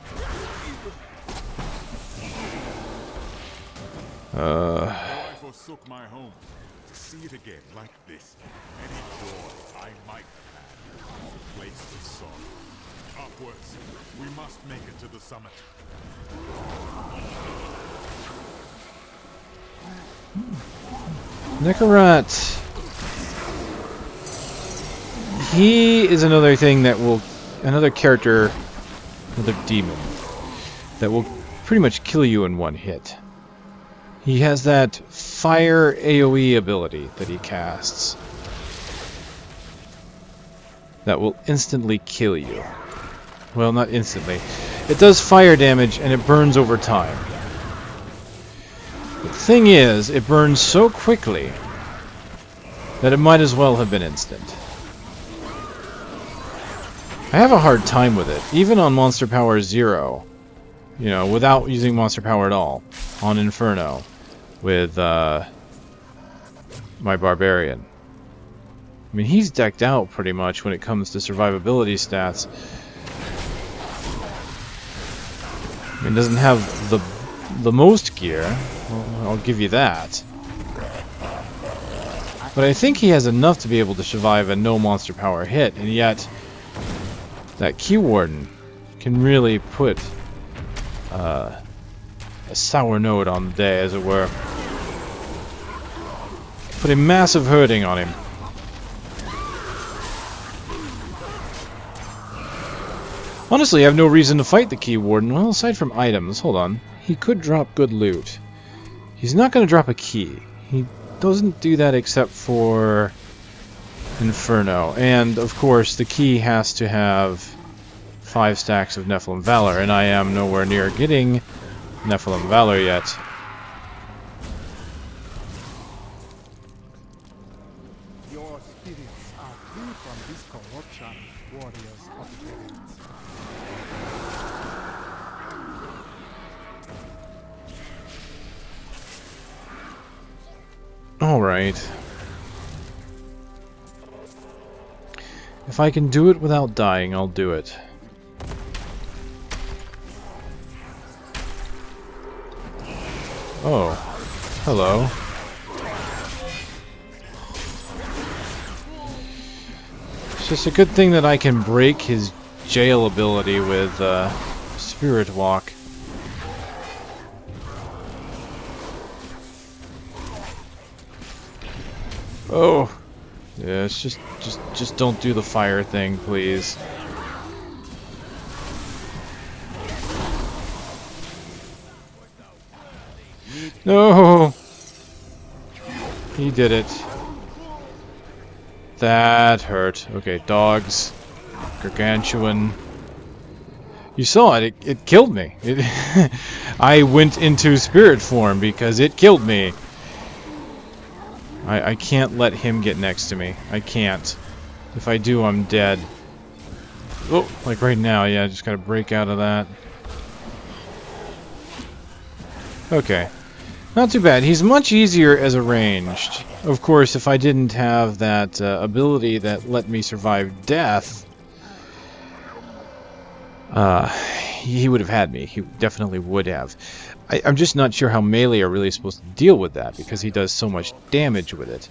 I forsook my home to see it again like this. Any joy I might have had, placed of sorrow. Upwards, we must make it to the summit. Nekaret. He is another thing that will, another character, another demon, that will pretty much kill you in one hit. He has that fire AoE ability that he casts that will instantly kill you. Well, not instantly. It does fire damage and it burns over time. The thing is, it burns so quickly that it might as well have been instant. I have a hard time with it, even on Monster Power 0. You know, without using Monster Power at all. On Inferno. With my Barbarian. I mean, he's decked out pretty much when it comes to survivability stats. I mean, doesn't have the most gear. Well, I'll give you that. But I think he has enough to be able to survive a no Monster Power hit, and yet that Keywarden can really put a sour note on the day, as it were. Put a massive hurting on him. Honestly, I have no reason to fight the Keywarden. Well, aside from items, hold on. He could drop good loot. He's not going to drop a key. He doesn't do that except for Inferno. And, of course, the key has to have 5 stacks of Nephilim Valor, and I am nowhere near getting Nephilim Valor yet. Your spirits are free from this corruption, warriors of the heavens. Alright. If I can do it without dying, I'll do it. Oh. Hello. It's just a good thing that I can break his jail ability with Spirit Walk. Oh. Yeah, it's just don't do the fire thing, please. No! He did it. That hurt. Okay, dogs. Gargantuan. You saw it. It killed me. I went into spirit form because it killed me. I can't let him get next to me. I can't. If I do, I'm dead. Oh, like right now, yeah, I just gotta break out of that. Okay. Not too bad. He's much easier as a ranged. Of course, if I didn't have that ability that let me survive death, he would have had me. He definitely would have. I'm just not sure how melee are really supposed to deal with that, because he does so much damage with it.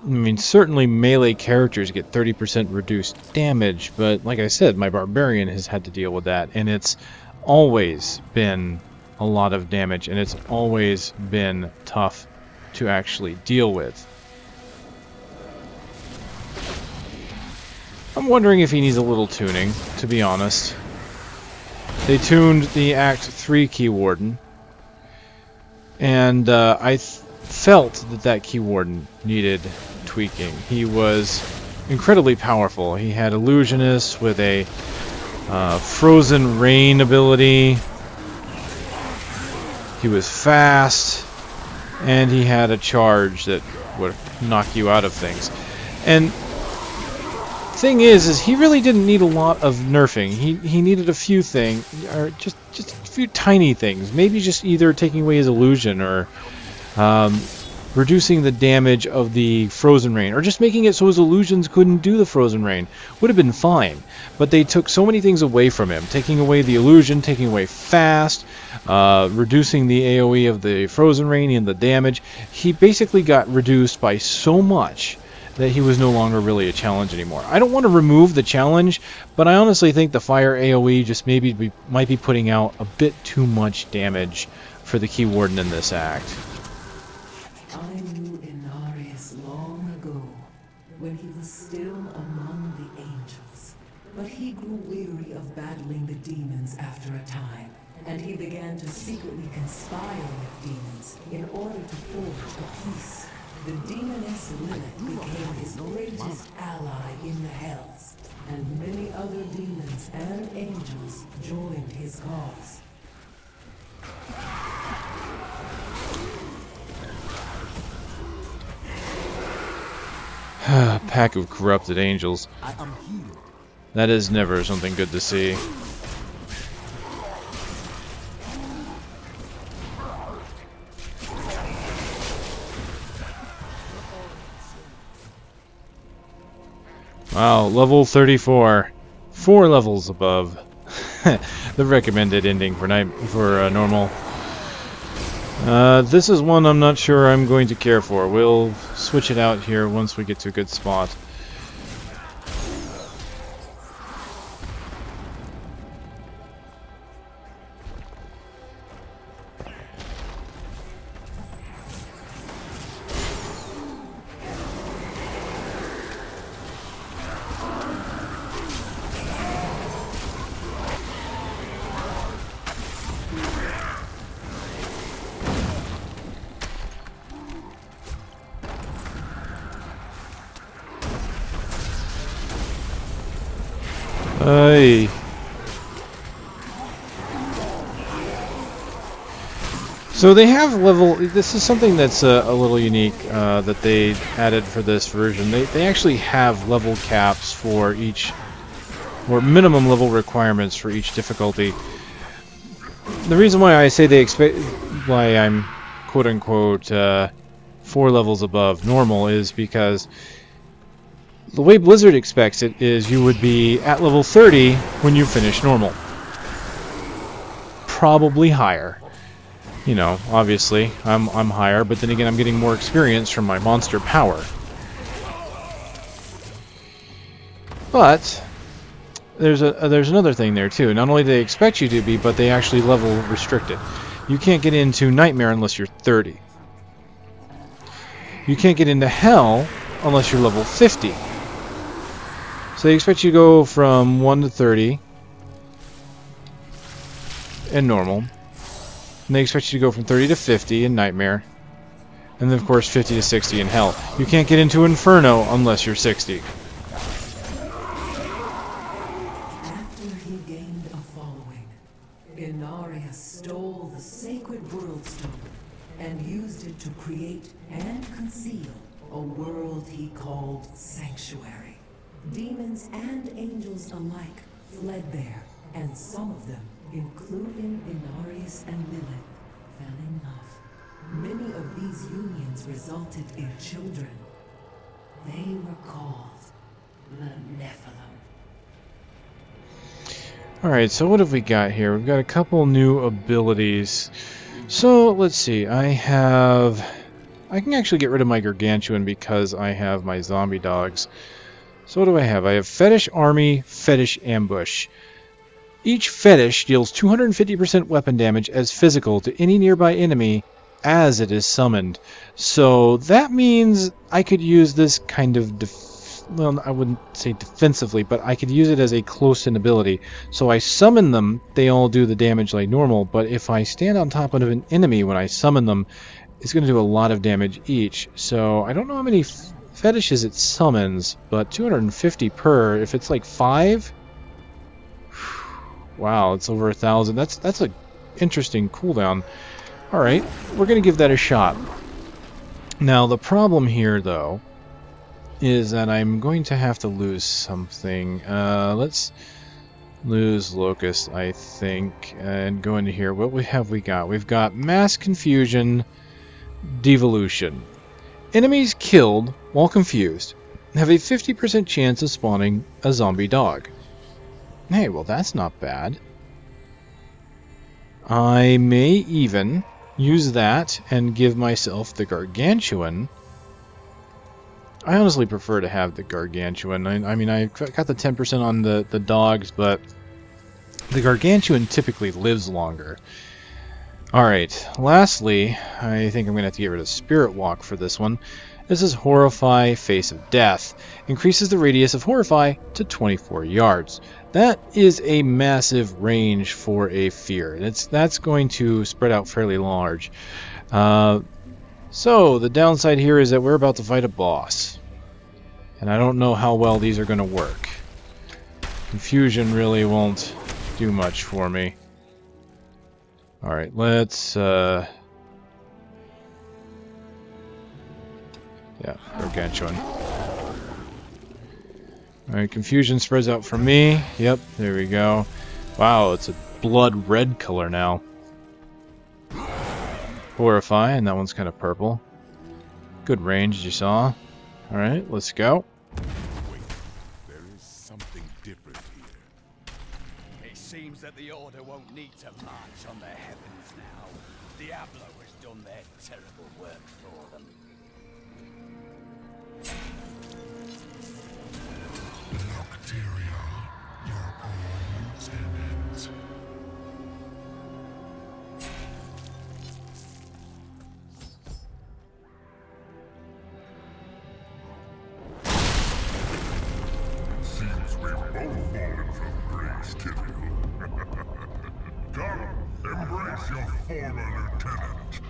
I mean, certainly melee characters get 30% reduced damage, but like I said, my Barbarian has had to deal with that, and it's always been a lot of damage, and it's always been tough to actually deal with. I'm wondering if he needs a little tuning, to be honest. They tuned the Act 3 Keywarden, and I felt that Keywarden needed tweaking. He was incredibly powerful. He had Illusionist with a Frozen Rain ability. He was fast, and he had a charge that would knock you out of things. And thing is he really didn't need a lot of nerfing. He needed a few things, or just a few tiny things. Maybe just either taking away his illusion, or reducing the damage of the Frozen Rain, or just making it so his illusions couldn't do the Frozen Rain. Would have been fine, but they took so many things away from him, taking away the illusion, taking away fast, reducing the AoE of the Frozen Rain and the damage. He basically got reduced by so much that he was no longer really a challenge anymore. I don't want to remove the challenge, but I honestly think the fire AoE just maybe might be putting out a bit too much damage for the Keywarden in this act. I knew Marius long ago, when he was still among the angels. But he grew weary of battling the demons after a time, and he began to secretly conspire with demons in order to forge a peace. The demoness Lilith became his greatest ally in the Hells, and many other demons and angels joined his cause. A pack of corrupted angels. That is never something good to see. Wow, level 34. 4 levels above the recommended ending for normal. This is one I'm not sure I'm going to care for. We'll switch it out here once we get to a good spot. Hey. So they have level. This is something that's a little unique that they added for this version. They actually have level caps for each, or minimum level requirements for each difficulty. The reason why I say why I'm quote unquote 4 levels above normal is because the way Blizzard expects it is you would be at level 30 when you finish normal. Probably higher. You know, obviously, I'm higher, but then again I'm getting more experience from my monster power. But there's another thing there too. Not only do they expect you to be, but they actually level restricted. You can't get into Nightmare unless you're 30. You can't get into Hell unless you're level 50. So they expect you to go from 1 to 30 in normal. And they expect you to go from 30 to 50 in Nightmare. And then of course 50 to 60 in Hell. You can't get into Inferno unless you're 60. After he gained a following, Marius stole the sacred world stone and used it to create and conceal a world he called Sanctuary. Demons and angels alike fled there, and some of them, including Marius and Lilith, fell in love. Many of these unions resulted in children. They were called the Nephilim. Alright, so what have we got here? We've got a couple new abilities. So, let's see. I can actually get rid of my Gargantuan because I have my zombie dogs. So what do I have? I have Fetish Army, Fetish Ambush. Each Fetish deals 250% weapon damage as physical to any nearby enemy as it is summoned. So that means I could use this kind of, well, I wouldn't say defensively, but I could use it as a close-in ability. So I summon them, they all do the damage like normal, but if I stand on top of an enemy when I summon them, it's going to do a lot of damage each. So I don't know how many fetishes it summons, but 250 per, if it's like 5, wow, it's over 1,000. That's a interesting cooldown. Alright, we're going to give that a shot. Now the problem here though is that I'm going to have to lose something. Let's lose Locust, I think, and go into here. What have we got? We've got Mass Confusion, Devolution. Enemies killed while confused have a 50% chance of spawning a zombie dog. Hey, well that's not bad. I may even use that and give myself the Gargantuan. I honestly prefer to have the Gargantuan. I mean, I got the 10% on the dogs, but the Gargantuan typically lives longer. Alright, lastly, I think I'm going to have to get rid of Spirit Walk for this one. This is Horrify, Face of Death. Increases the radius of Horrify to 24 yards. That is a massive range for a fear. That's going to spread out fairly large. So, the downside here is that we're about to fight a boss. And I don't know how well these are going to work. Confusion really won't do much for me. Alright, let's... yeah, Gargantuan. Alright, Confusion spreads out for me. Yep, there we go. Wow, it's a blood red color now. Horrify, and that one's kind of purple. Good range, as you saw. Alright, let's go. Wait, there is something different here. It seems that the Order won't need to march on the heavens now. Diablo has done their terrible work for them. Nocteria, your own lieutenant. Seems we've both fallen from grace, Tyrael. Come, embrace your former lieutenant.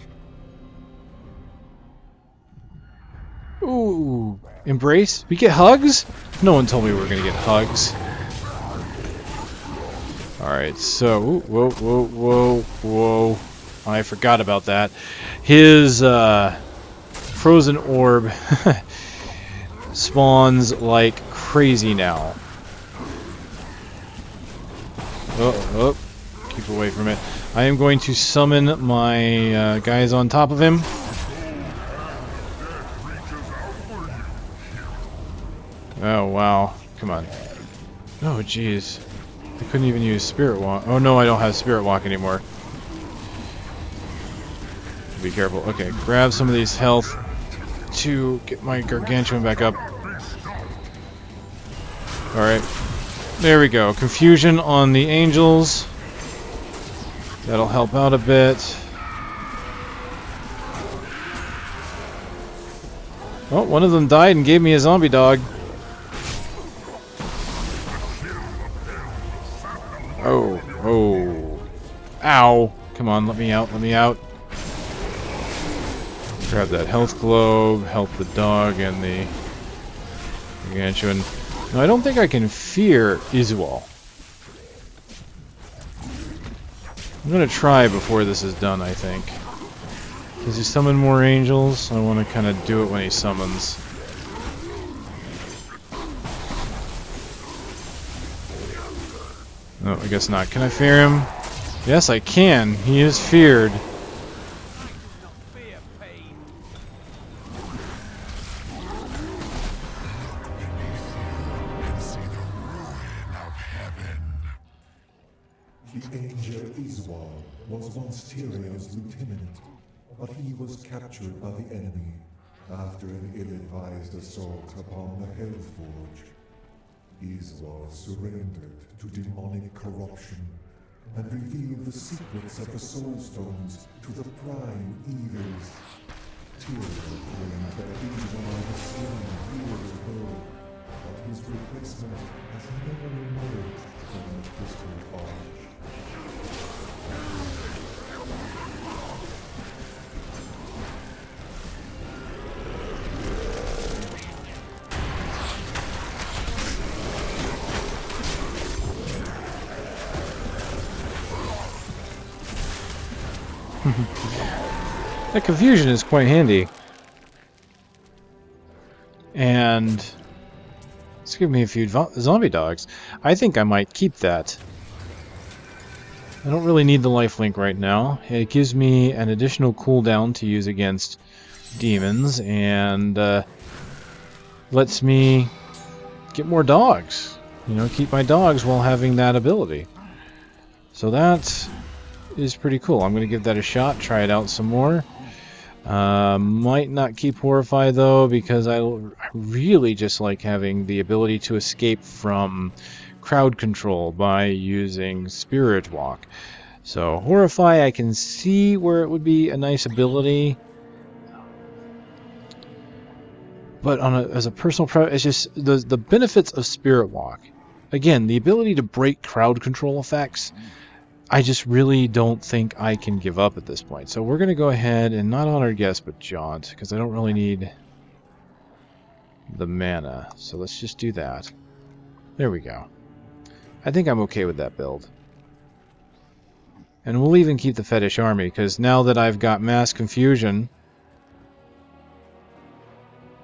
Ooh, embrace? We get hugs? No one told me we were gonna get hugs. Alright, so... Whoa. I forgot about that. His, frozen orb spawns like crazy now. Oh, keep away from it. I am going to summon my guys on top of him. Oh, wow. Come on. Oh, jeez. I couldn't even use Spirit Walk. Oh, no, I don't have Spirit Walk anymore. Be careful. Okay, grab some of these health to get my Gargantuan back up. Alright. There we go. Confusion on the angels. That'll help out a bit. Oh, one of them died and gave me a zombie dog. Oh. Ow. Come on, let me out, let me out. Grab that health globe, help the dog and the Gargantuan. No, I don't think I can fear Izual. I'm gonna try before this is done, I think. Does he summon more angels? I want to kind of do it when he summons. No, I guess not. Can I fear him? Yes, I can. He is feared. The angel Izual was once Tyrion's lieutenant, but he was captured by the enemy after an ill-advised assault upon the Hellforge. Izual surrendered to demonic corruption and revealed the secrets of the Soulstones to the prime evils. Tyrion claimed that Izual was slain years ago, but his replacement has never emerged from the Crystal Arch. That confusion is quite handy. And let's give me a few zombie dogs. I think I might keep that. I don't really need the lifelink right now. It gives me an additional cooldown to use against demons and lets me get more dogs. You know, keep my dogs while having that ability. So that is pretty cool. I'm going to give that a shot, try it out some more. Might not keep Horrify though, because I really just like having the ability to escape from crowd control by using Spirit Walk. So Horrify, I can see where it would be a nice ability, but as a personal it's just the benefits of Spirit Walk. Again, the ability to break crowd control effects, I just really don't think I can give up at this point. So we're going to go ahead and not Honored Guest, but Jaunt, because I don't really need the mana. So let's just do that. There we go. I think I'm okay with that build. And we'll even keep the Fetish army, because now that I've got Mass Confusion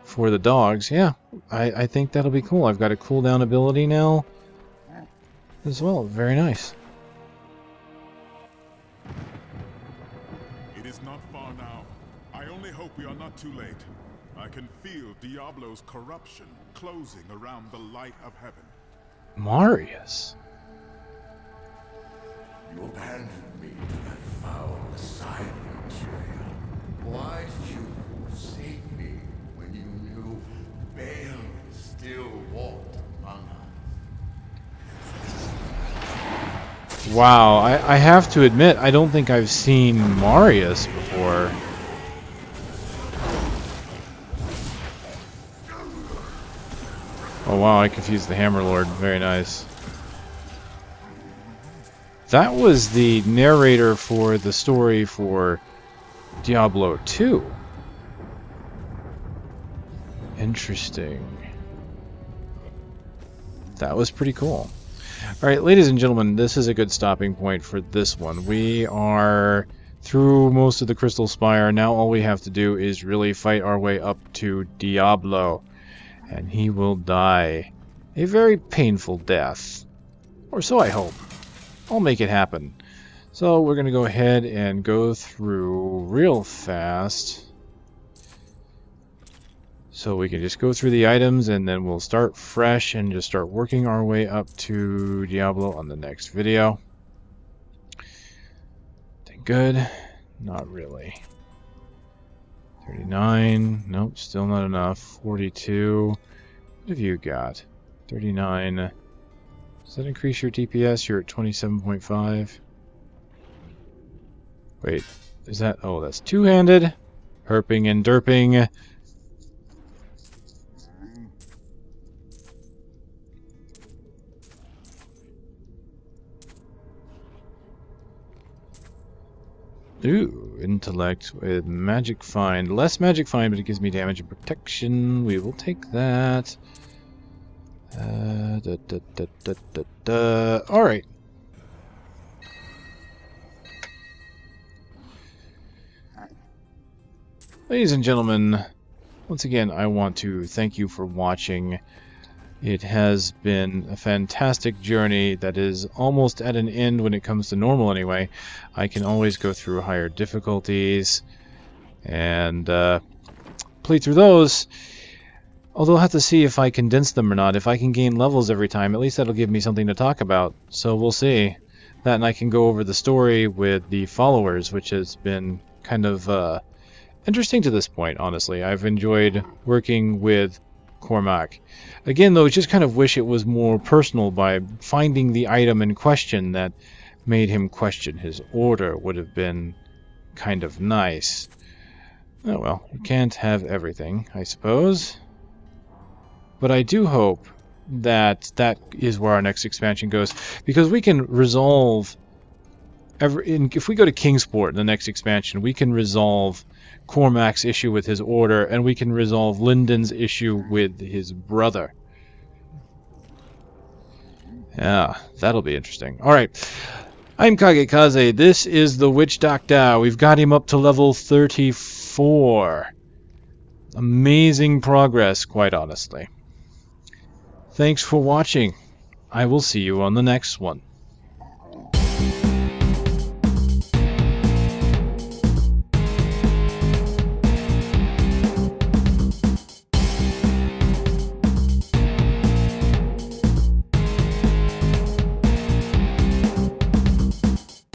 for the dogs, yeah, I think that'll be cool. I've got a cooldown ability now as well. Very nice. It is not far now. I only hope we are not too late. I can feel Diablo's corruption closing around the light of heaven. Marius. You abandoned me to that foul silent trail. Why did you forsake me when you knew Baal still walked among us? Wow, I have to admit, I don't think I've seen Marius before. Oh wow, I confused the Hammerlord. Very nice. That was the narrator for the story for Diablo II. Interesting. That was pretty cool. Alright, ladies and gentlemen, this is a good stopping point for this one. We are through most of the Crystal Spire. Now all we have to do is really fight our way up to Diablo. And he will die a very painful death. Or so I hope. I'll make it happen. So we're going to go ahead and go through real fast. So we can just go through the items and then we'll start fresh and just start working our way up to Diablo on the next video. Think good? Not really. 39. Nope, still not enough. 42. What have you got? 39. Does that increase your DPS? You're at 27.5. Wait, is that... Oh, that's two-handed. Herping and derping. Ooh, intellect with magic find. Less magic find, but it gives me damage and protection. We will take that. Alright. Ladies and gentlemen, once again, I want to thank you for watching. It has been a fantastic journey that is almost at an end when it comes to normal anyway. I can always go through higher difficulties and play through those. Although I'll have to see if I condense them or not. If I can gain levels every time, at least that'll give me something to talk about. So we'll see. That, and I can go over the story with the followers, which has been kind of interesting to this point, honestly. I've enjoyed working with Cormac. Again, though, I just kind of wish it was more personal by finding the item in question that made him question his order. Would have been kind of nice. Oh well, you can't have everything, I suppose. But I do hope that that is where our next expansion goes, because we can resolve if we go to Kingsport in the next expansion, we can resolve Cormac's issue with his order, and we can resolve Lyndon's issue with his brother. Yeah, that'll be interesting. Alright, I'm KageKaze. This is the Witch Doctor. We've got him up to level 34. Amazing progress, quite honestly. Thanks for watching. I will see you on the next one.